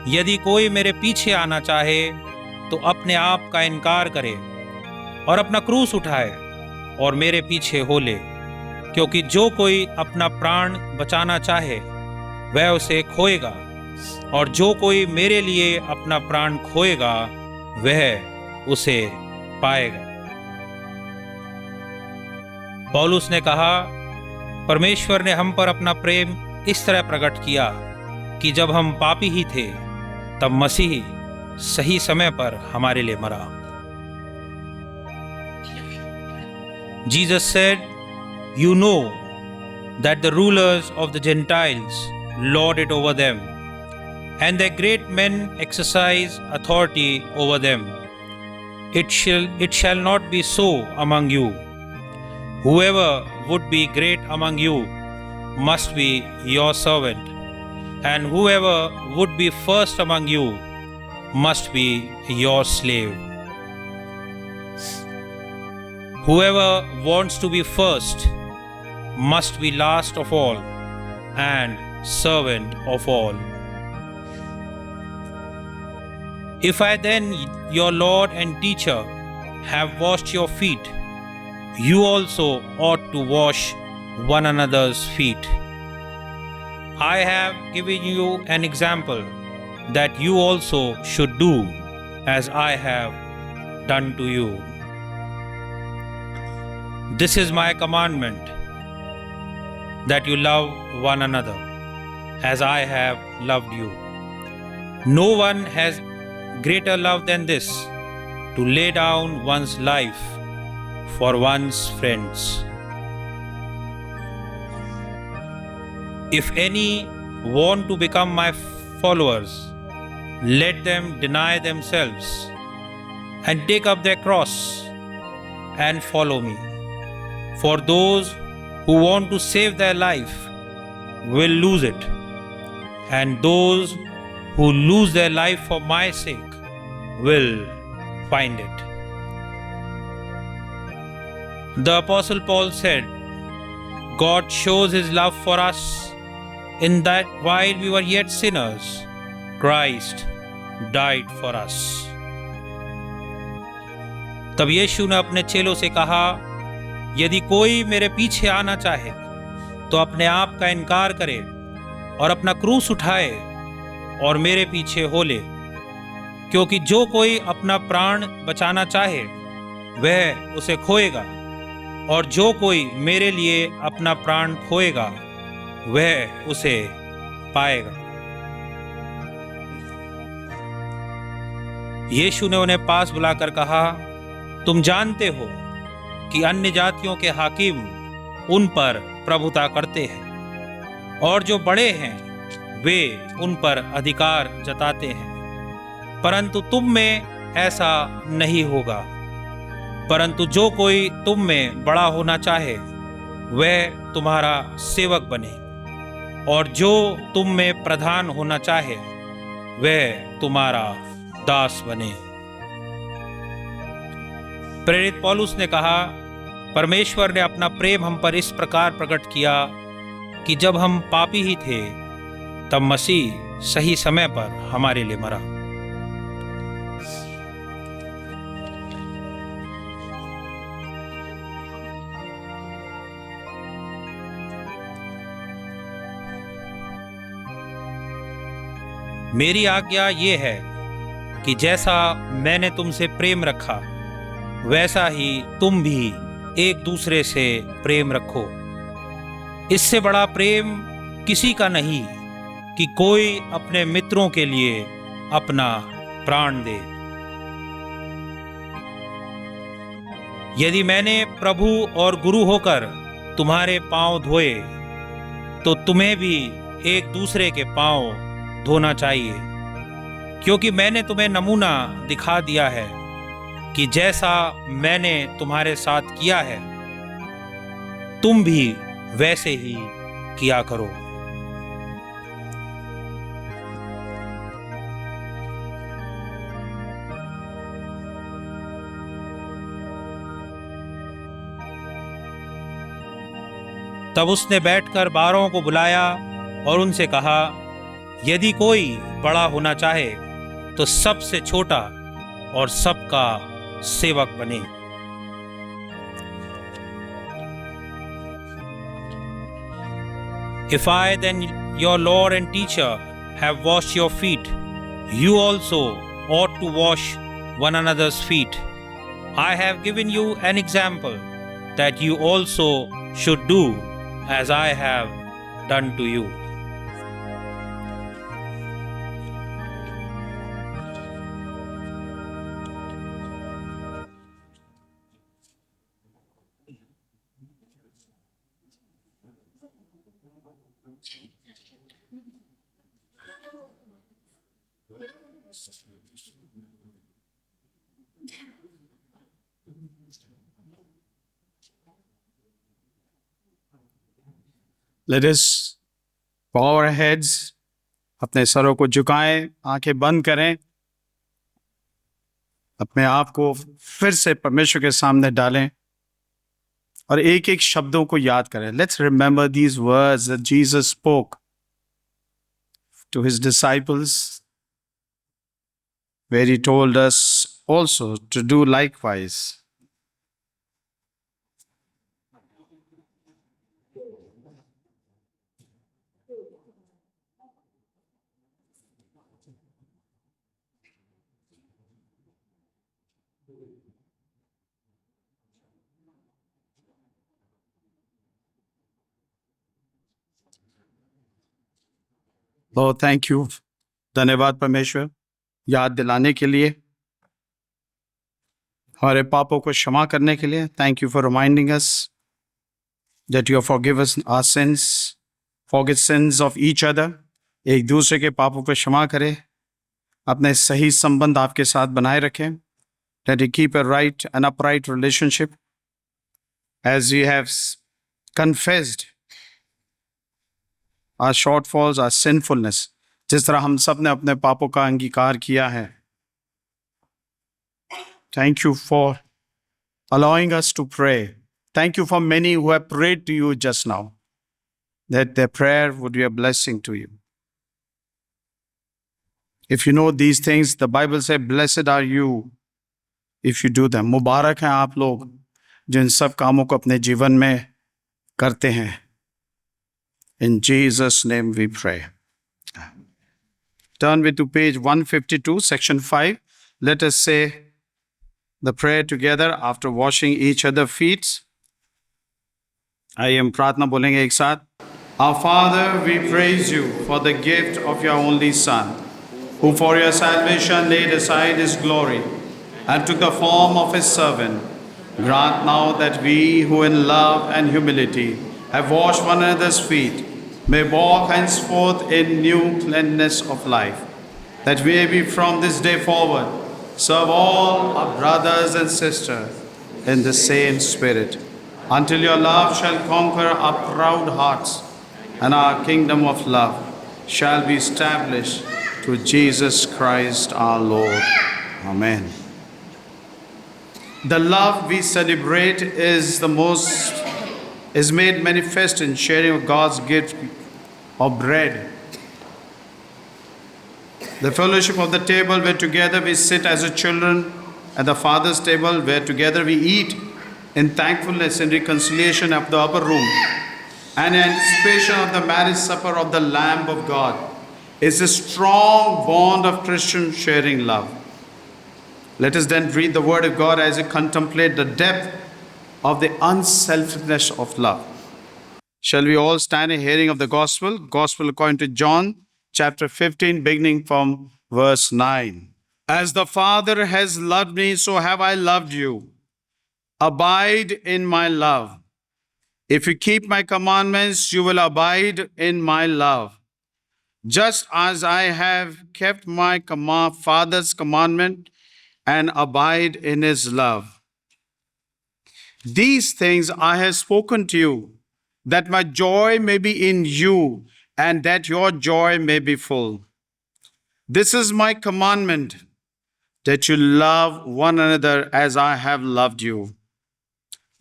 यदि कोई मेरे पीछे आना चाहे तो अपने आप का इनकार करे और अपना क्रूस उठाए और मेरे पीछे हो ले। क्योंकि जो कोई अपना प्राण बचाना चाहे वह उसे खोएगा, और जो कोई मेरे लिए अपना प्राण खोएगा वह उसे पाएगा। पौलुस ने कहा, परमेश्वर ने हम पर अपना प्रेम इस तरह प्रकट किया कि जब हम पापी ही थे तब मसीह सही समय पर हमारे लिए मरा। Jesus said, "You know that the rulers of the Gentiles lord it over them, and their great men exercise authority over them. It shall not be so among you. Whoever would be great among you must be your servant, and whoever would be first among you must be your slave. Whoever wants to be first must be last of all and servant of all. If I then, your Lord and teacher, have washed your feet, you also ought to wash one another's feet. I have given you an example that you also should do as I have done to you. This is my commandment, that you love one another as I have loved you. No one has greater love than this, to lay down one's life for one's friends. If any want to become my followers, let them deny themselves and take up their cross and follow me. For those who want to save their life will lose it, and those who lose their life for my sake will find it. The Apostle Paul said, God shows his love for us in that while we were yet sinners, Christ died for us. तब यीशु ने अपने चेलों से कहा, यदि कोई मेरे पीछे आना चाहे तो अपने आप का इनकार करे और अपना क्रूस उठाए और मेरे पीछे हो ले। क्योंकि जो कोई अपना प्राण बचाना चाहे वह उसे खोएगा, और जो कोई मेरे लिए अपना प्राण खोएगा वह उसे पाएगा। यीशु ने उन्हें पास बुलाकर कहा, तुम जानते हो कि अन्य जातियों के हाकिम उन पर प्रभुता करते हैं, और जो बड़े हैं वे उन पर अधिकार जताते हैं। परंतु तुम में ऐसा नहीं होगा। परंतु जो कोई तुम में बड़ा होना चाहे वह तुम्हारा सेवक बने, और जो तुम में प्रधान होना चाहे वह तुम्हारा दास बने। प्रेरित पौलुस ने कहा, परमेश्वर ने अपना प्रेम हम पर इस प्रकार प्रकट किया कि जब हम पापी ही थे तब मसीह सही समय पर हमारे लिए मरा। मेरी आज्ञा ये है कि जैसा मैंने तुमसे प्रेम रखा वैसा ही तुम भी एक दूसरे से प्रेम रखो। इससे बड़ा प्रेम किसी का नहीं कि कोई अपने मित्रों के लिए अपना प्राण दे। यदि मैंने प्रभु और गुरु होकर तुम्हारे पांव धोए, तो तुम्हें भी एक दूसरे के पांव धोना चाहिए, क्योंकि मैंने तुम्हें नमूना दिखा दिया है कि जैसा मैंने तुम्हारे साथ किया है, तुम भी वैसे ही किया करो। तब उसने बैठकर 12 को बुलाया और उनसे कहा, यदि कोई बड़ा होना चाहे तो सबसे छोटा और सबका सेवक बने। If I then, your Lord and teacher, have washed your feet, you also ought to wash one another's feet. I have given you an example that you also should do as I have done to you. Let us bow our heads, अपने सरों को झुकाएं, आंखें बंद करें, अपने आप को फिर से परमेश्वर के सामने डालें और एक एक शब्दों को याद करें. Let's remember these words that Jesus spoke to his disciples, where he told us also to do likewise. Lord, thank you. धन्यवाद परमेश्वर, याद दिलाने के लिए, हमारे पापों को क्षमा करने के लिए. Thank you for reminding us that you have forgiven us our sins, forgive sins of each other. एक दूसरे के पापों को क्षमा करें, अपने सही संबंध आपके साथ बनाए रखें. That you keep a right and upright relationship as you have confessed our shortfalls, our sinfulness. जिस तरह हम सब ने अपने पापों का अंगीकार किया है. Thank you for allowing us to pray. Thank you for many who have prayed to you just now, that their prayer would be a blessing to you. If you know these things, the Bible says, blessed are you if you do them. मुबारक हैं आप लोग जो इन सब कामों को अपने जीवन में करते हैं. In Jesus' name we pray. Turn with to page 152, section 5. Let us say the prayer together after washing each other's feet. आइए हम प्रार्थना बोलेंगे एक साथ. Our Father, we praise you for the gift of your only Son, who for your salvation laid aside his glory and took the form of his servant. Grant now that we who in love and humility have washed one another's feet may walk henceforth in new cleanness of life, that we may be from this day forward serve all our brothers and sisters in the same spirit, until your love shall conquer our proud hearts and our kingdom of love shall be established through Jesus Christ our Lord. Amen. The love we celebrate is made manifest in sharing of God's gift of bread. The fellowship of the table where together we sit as a children at the Father's table, where together we eat in thankfulness and reconciliation of the upper room, and in anticipation of the marriage supper of the Lamb of God, is a strong bond of Christian sharing love. Let us then read the Word of God as we contemplate the depth of the unselfishness of love. Shall we all stand in hearing of the gospel? Gospel according to John, chapter 15, beginning from verse 9. As the Father has loved me, so have I loved you. Abide in my love. If you keep my commandments, you will abide in my love. Just as I have kept my Father's commandment and abide in his love. These things I have spoken to you, that my joy may be in you, and that your joy may be full. This is my commandment, that you love one another as I have loved you.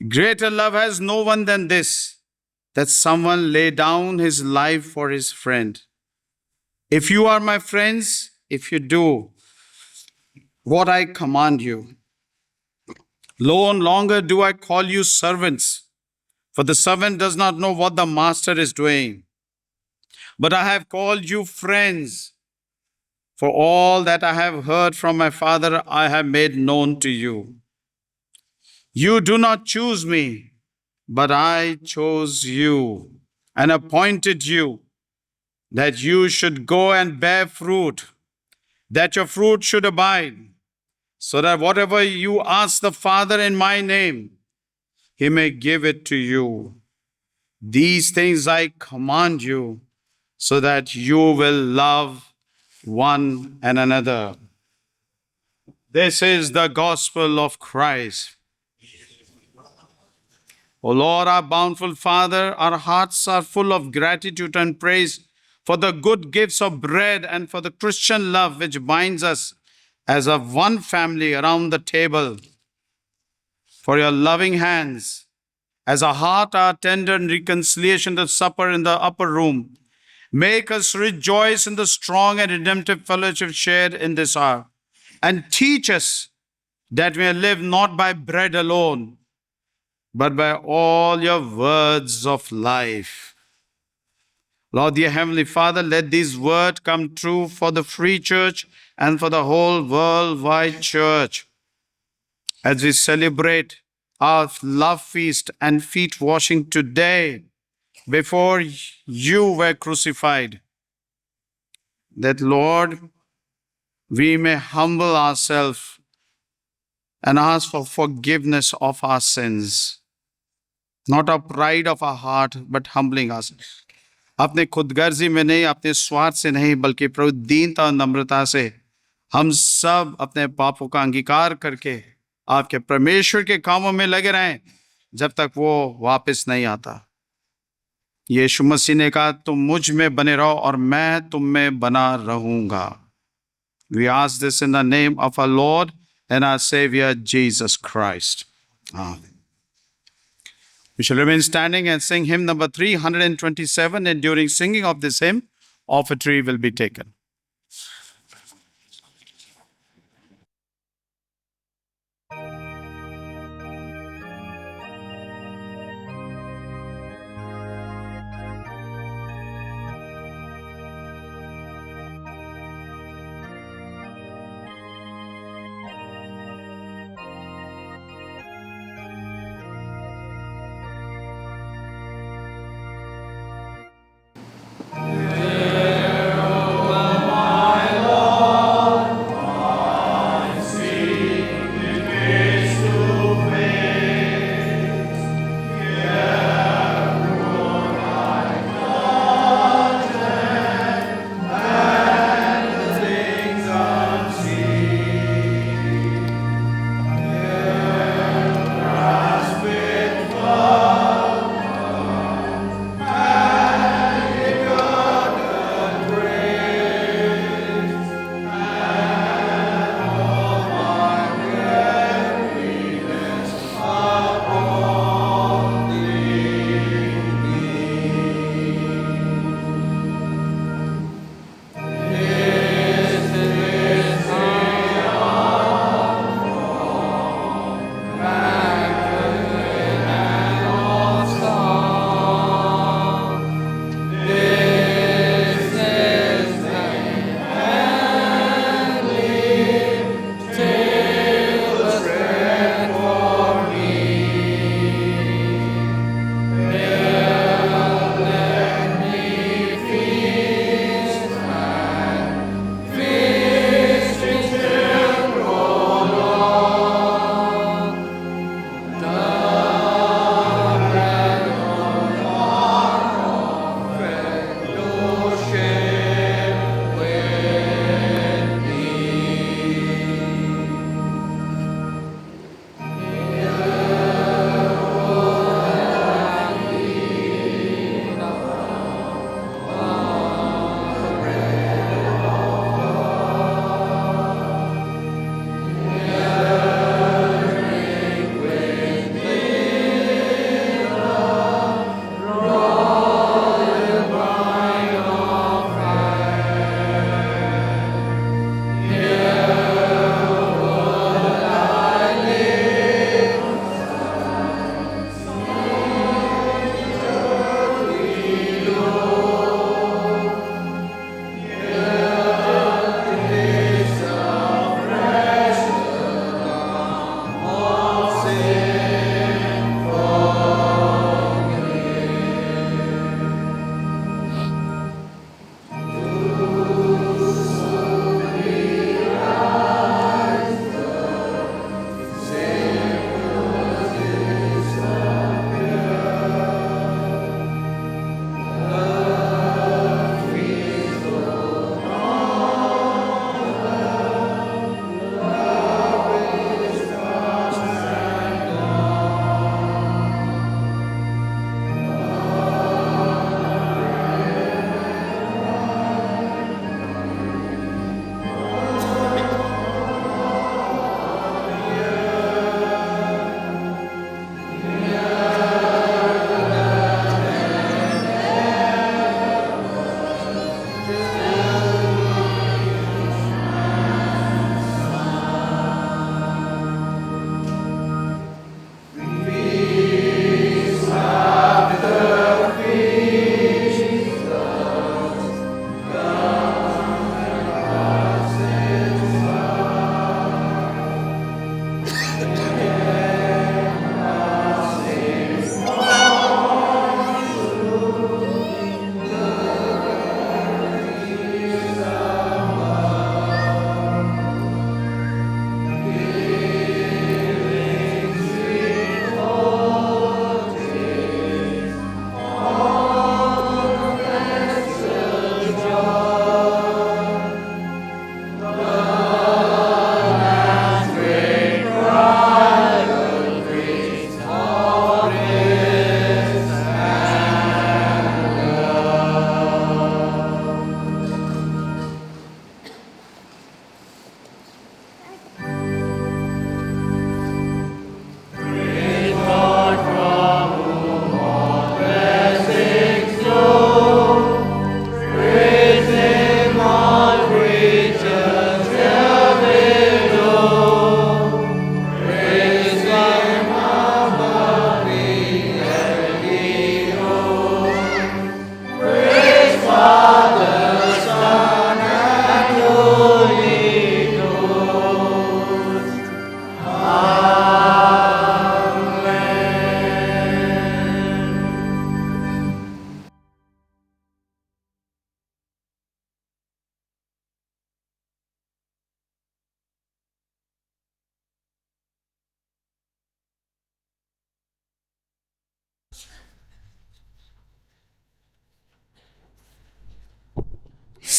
Greater love has no one than this, that someone lay down his life for his friend. If you are my friends, if you do what I command you. No longer do I call you servants, for the servant does not know what the master is doing. But I have called you friends, for all that I have heard from my Father I have made known to you. You do not choose me, but I chose you and appointed you, that you should go and bear fruit, that your fruit should abide, so that whatever you ask the Father in my name, he may give it to you. These things I command you, so that you will love one and another. This is the gospel of Christ. O Lord, our bountiful Father, our hearts are full of gratitude and praise for the good gifts of bread and for the Christian love which binds us as a one family around the table. For your loving hands, as our heart are tender in reconciliation to supper in the upper room, make us rejoice in the strong and redemptive fellowship shared in this hour, and teach us that we may live not by bread alone, but by all your words of life. Lord, dear Heavenly Father, let these words come true for the free church and for the whole worldwide church as we celebrate our love feast and feet washing today before you were crucified. That, Lord, we may humble ourselves and ask for forgiveness of our sins. Not a pride of our heart, but humbling us. अपने खुदगर्जी में नहीं, अपने स्वार्थ से नहीं, बल्कि प्रभु दीनता और नम्रता से हम सब अपने पापों का अंगीकार करके आपके परमेश्वर के कामों में लगे रहें जब तक वो वापस नहीं आता। यीशु मसीह ने कहा, तुम मुझ में बने रहो और मैं तुम में बना रहूंगा। We ask this in the name of our Lord and our Savior Jesus Christ. Amen. We shall remain standing and sing hymn number 327, and during singing of this hymn, offertory will be taken.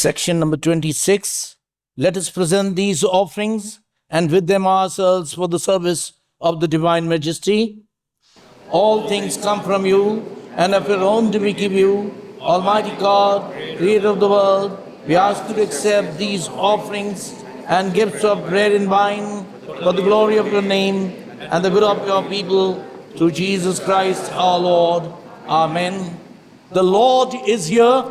Section number 26. Let us present these offerings and with them ourselves for the service of the Divine Majesty. All things come from you, and of your own do we give you, Almighty God, Creator of the world. We ask you to accept these offerings and gifts of bread and wine for the glory of your name and the good of your people, through Jesus Christ our Lord. Amen. The Lord is here.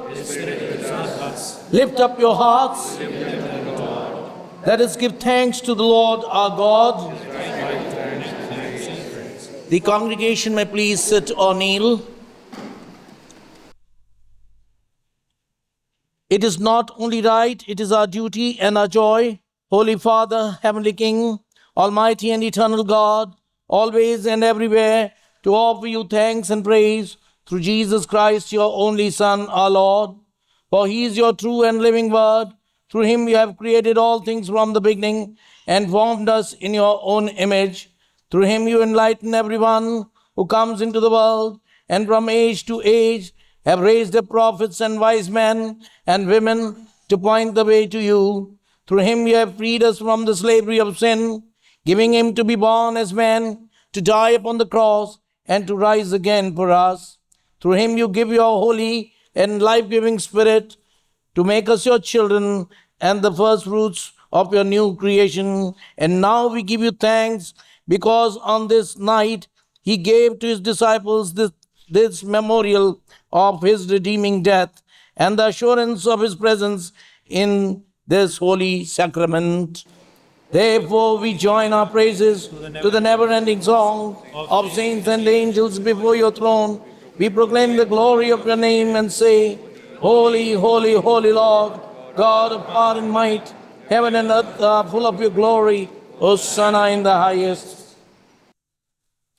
Lift up your hearts. Let us give thanks to the Lord our God. The congregation may please sit or kneel. It is not only right, it is our duty and our joy, Holy Father, Heavenly King, Almighty and eternal God, always and everywhere, to offer you thanks and praise through Jesus Christ, your only Son, our Lord. For he is your true and living word. Through him you have created all things from the beginning and formed us in your own image. Through him you enlighten everyone who comes into the world, and from age to age have raised up prophets and wise men and women to point the way to you. Through him you have freed us from the slavery of sin, giving him to be born as man, to die upon the cross, and to rise again for us. Through him you give your holy and life-giving Spirit to make us your children and the first fruits of your new creation. And now we give you thanks because on this night he gave to his disciples this memorial of his redeeming death and the assurance of his presence in this holy sacrament. Therefore, we join our praises to the never-ending song of saints and angels before your throne. We proclaim the glory of your name and say, Holy, holy, holy Lord, God of power and might, heaven and earth are full of your glory. Hosanna in the highest.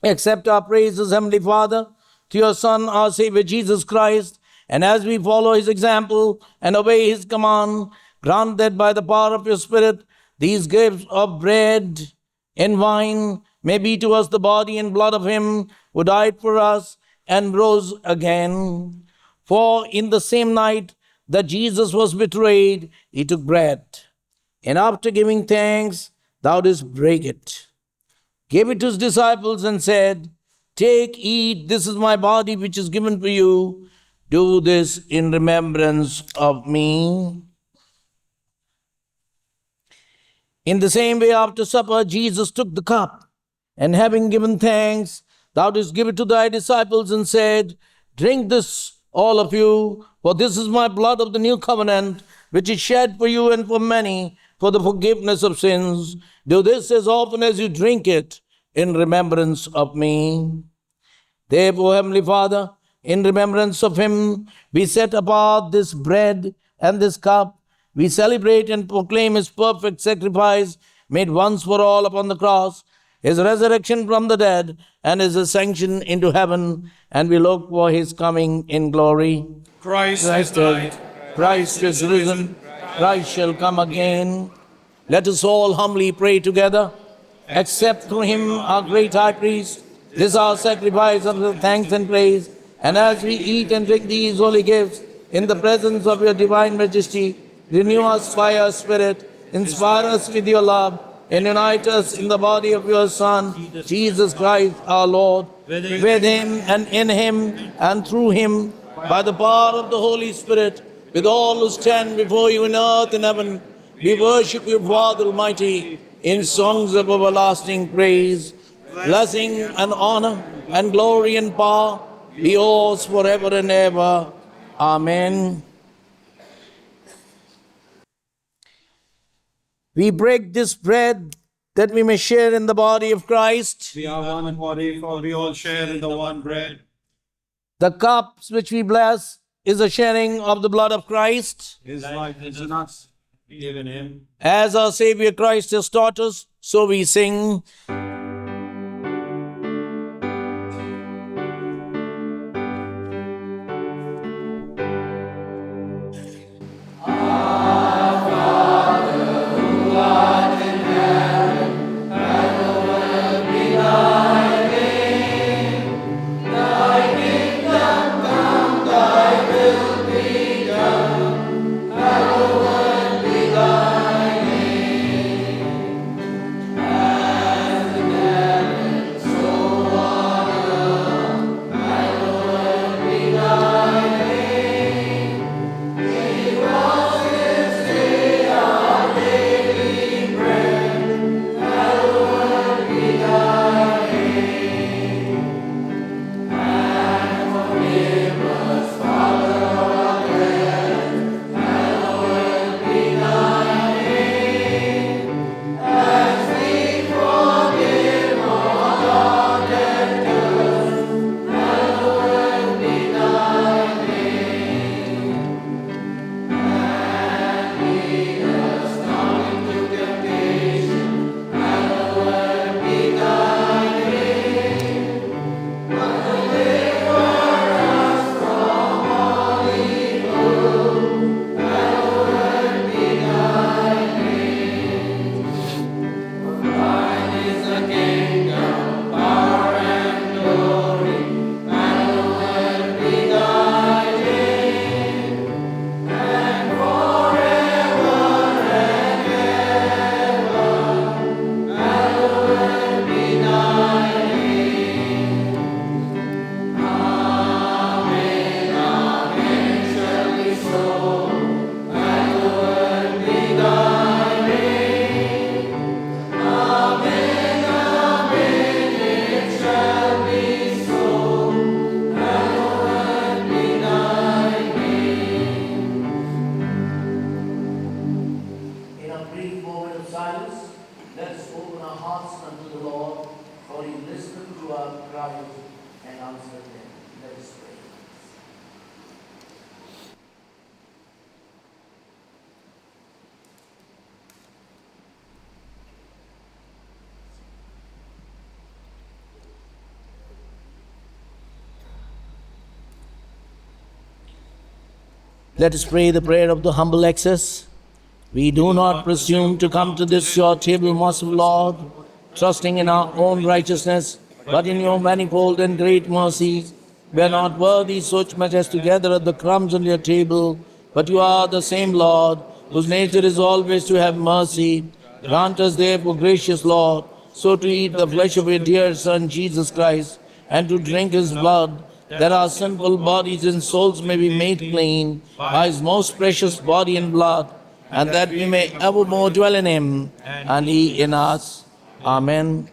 Accept our praises, Heavenly Father, to your Son, our Savior Jesus Christ, and as we follow his example and obey his command, grant that by the power of your Spirit, these gifts of bread and wine may be to us the body and blood of him who died for us and rose again. For in the same night that Jesus was betrayed, he took bread, and after giving thanks, thou didst break it, gave it to his disciples, and said, Take, eat, this is my body which is given for you. Do this in remembrance of me. In the same way, after supper, Jesus took the cup, and having given thanks, thou didst give it to thy disciples, and said, Drink this, all of you, for this is my blood of the new covenant, which is shed for you and for many for the forgiveness of sins. Do this as often as you drink it in remembrance of me. Therefore, Heavenly Father, in remembrance of him, we set apart this bread and this cup. We celebrate and proclaim his perfect sacrifice made once for all upon the cross, his resurrection from the dead, and his ascension into heaven, and we look for his coming in glory. Christ Christ is risen, Christ shall come again. Let us all humbly pray together. Accept through him, our great high priest, this our sacrifice of thanks and praise, and as we eat and drink these holy gifts in the presence of your divine majesty, renew us by your Spirit, inspire us with your love, and unite us in the body of your Son, Jesus Christ our Lord, with him and in him and through him, by the power of the Holy Spirit, with all who stand before you in earth and heaven. We worship you, Father Almighty, in songs of everlasting praise. Blessing and honor and glory and power be yours forever and ever. Amen. We break this bread that we may share in the body of Christ. We are one body, for we all share in the one bread. The cups which we bless is a sharing of the blood of Christ. His life is in us, we live in him. As our Savior Christ has taught us, so we sing. Hallelujah. brief moment of silence, let us open our hearts unto the Lord, for He listened to our cries and answered them. Let us pray. Let us pray the prayer of the humble access. We do not presume to come to this your table, merciful Lord, trusting in our own righteousness, but in your manifold and great mercy. We are not worthy so much as to gather at the crumbs on your table, but you are the same Lord, whose nature is always to have mercy. Grant us therefore, gracious Lord, so to eat the flesh of your dear Son, Jesus Christ, and to drink his blood, that our sinful bodies and souls may be made clean by his most precious body and blood, and that we may evermore dwell in him, and he in us. Amen.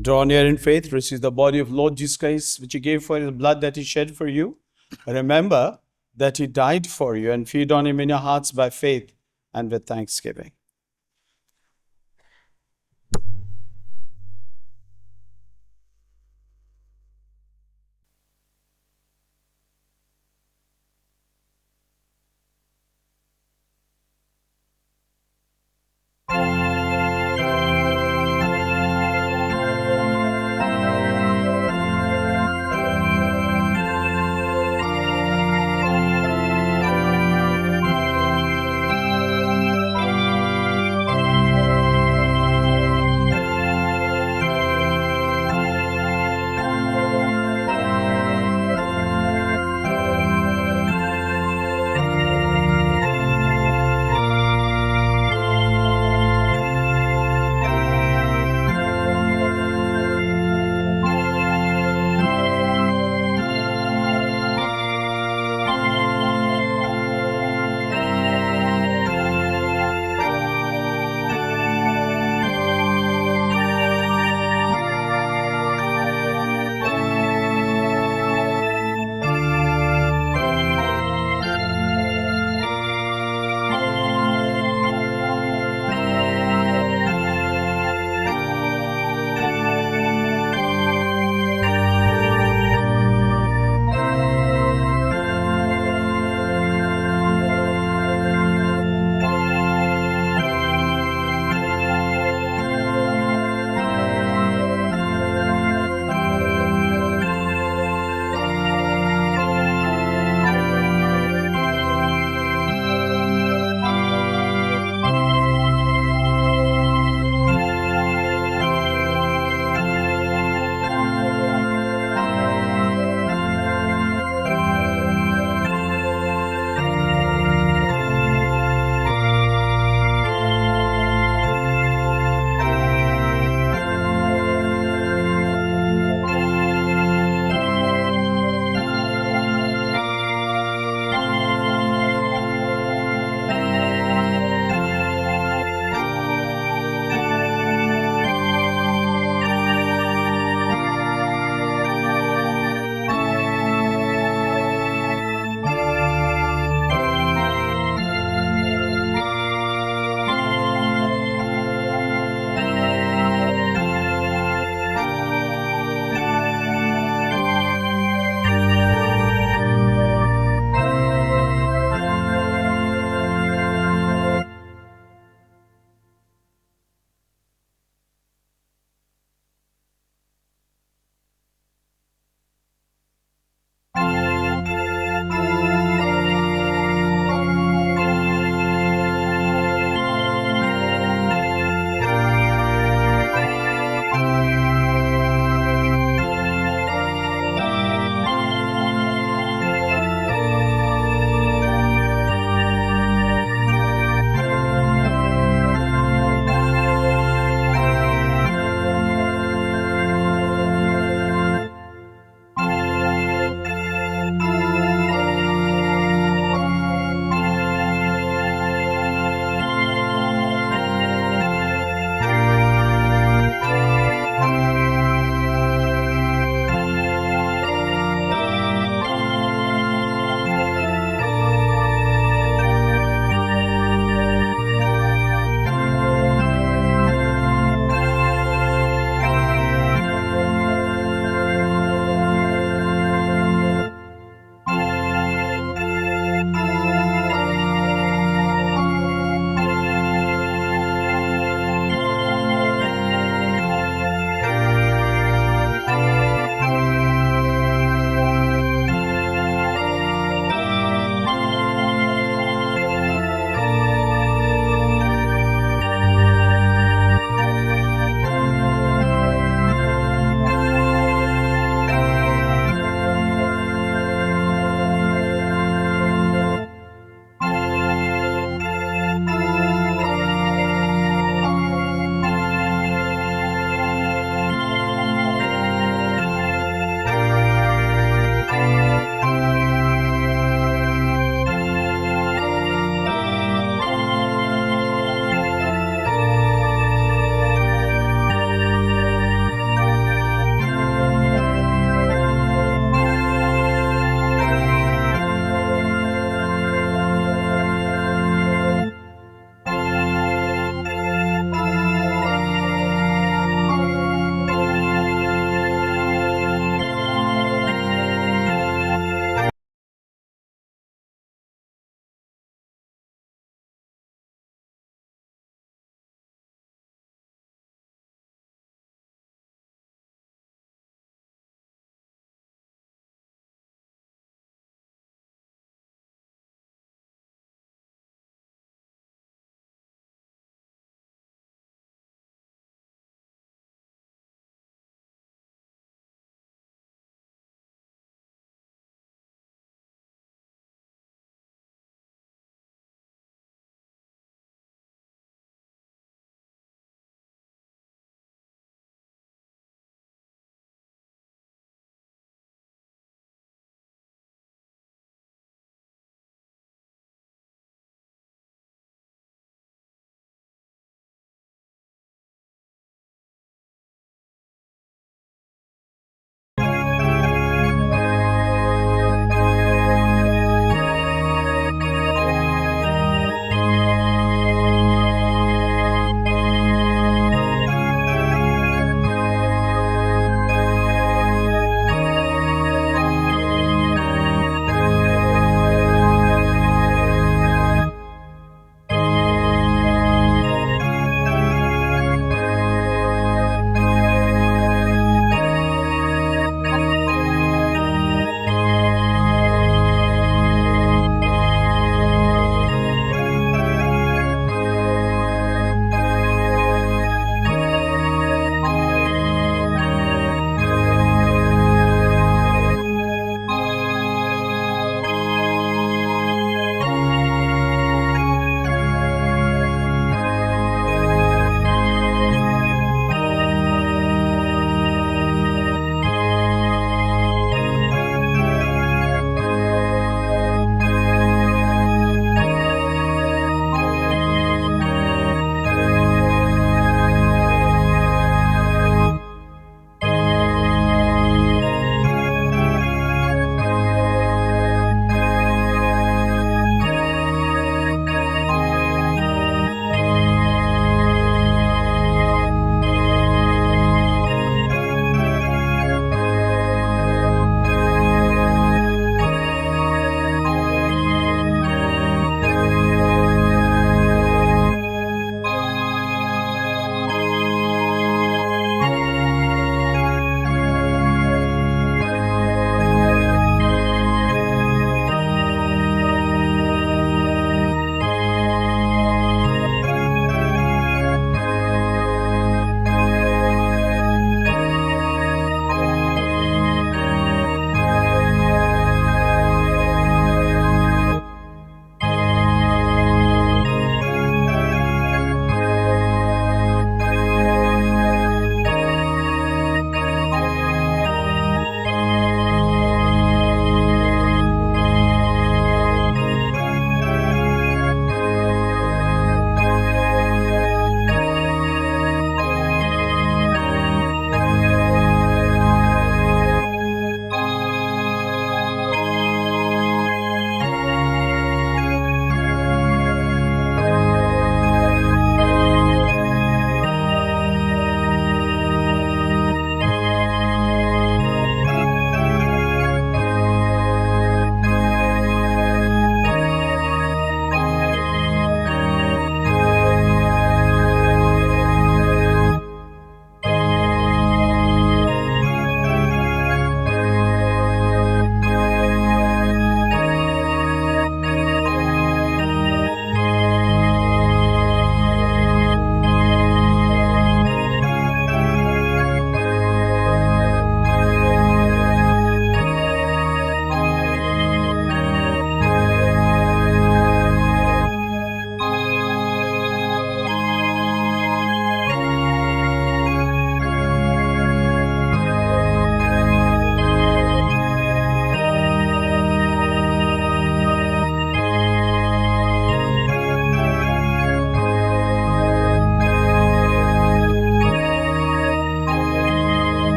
Draw near in faith, receive the body of Lord Jesus Christ, which he gave for his blood that he shed for you. Remember that he died for you, and feed on him in your hearts by faith and with thanksgiving.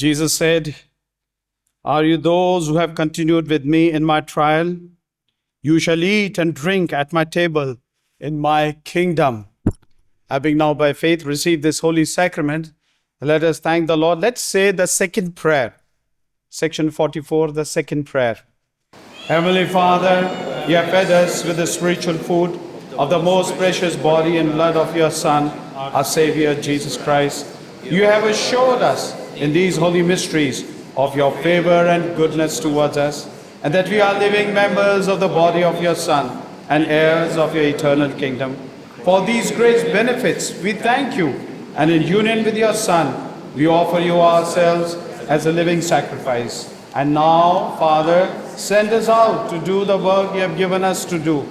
Jesus said, "Are you those who have continued with me in my trial? You shall eat and drink at my table in my kingdom." Having now by faith received this holy sacrament, let us thank the Lord. Let's say the second prayer. Section 44, the second prayer. Heavenly Father, you have fed us with the spiritual food of the most precious body and blood of your Son, our Savior, Jesus Christ. You have assured us in these holy mysteries of your favor and goodness towards us, and that we are living members of the body of your Son and heirs of your eternal kingdom. For these great benefits, we thank you, and in union with your Son, we offer you ourselves as a living sacrifice. And now, Father, send us out to do the work you have given us to do,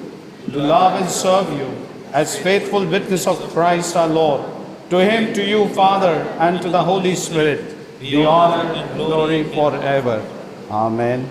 to love and serve you as faithful witness of Christ our Lord. To him, to you, Father, and to the Holy Spirit, be honor and glory forever. Amen.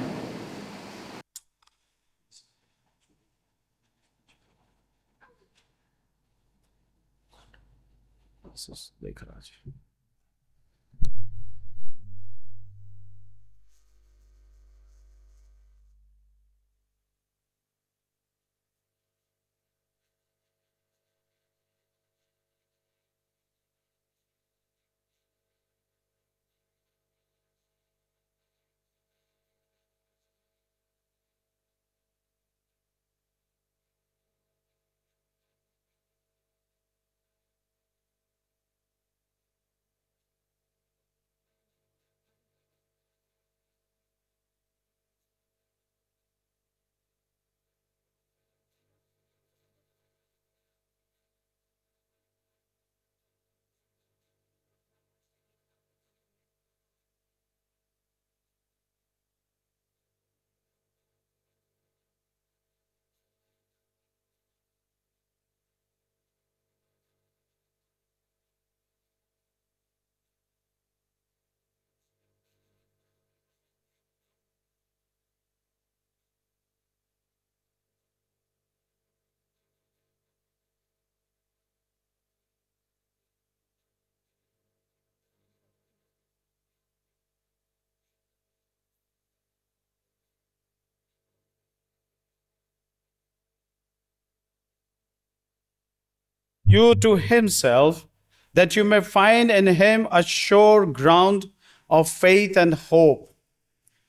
You to himself, that you may find in him a sure ground of faith and hope.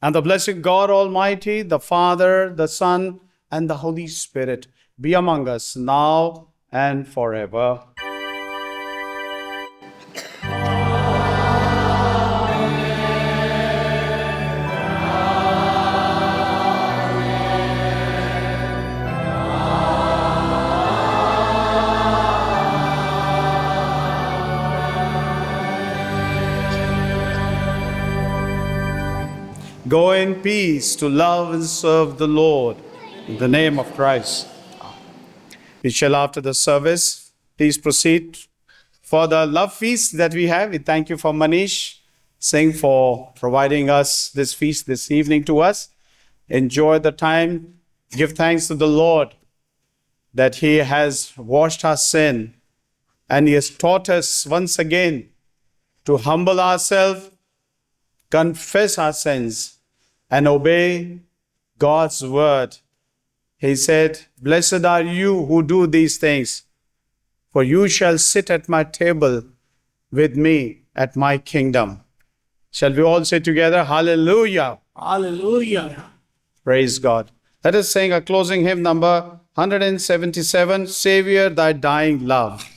And the blessed God Almighty, the Father, the Son, and the Holy Spirit be among us now and forever. Go in peace to love and serve the Lord in the name of Christ. We shall, after the service, please proceed for the love feast that we have. We thank you for Manish Singh for providing us this feast this evening to us. Enjoy the time. Give thanks to the Lord that he has washed our sin and he has taught us once again to humble ourselves, confess our sins, and obey God's word. He said, "Blessed are you who do these things, for you shall sit at my table with me at my kingdom." Shall we all say together, Hallelujah? Hallelujah. Praise God. Let us sing a closing hymn number 177, Savior, thy dying love.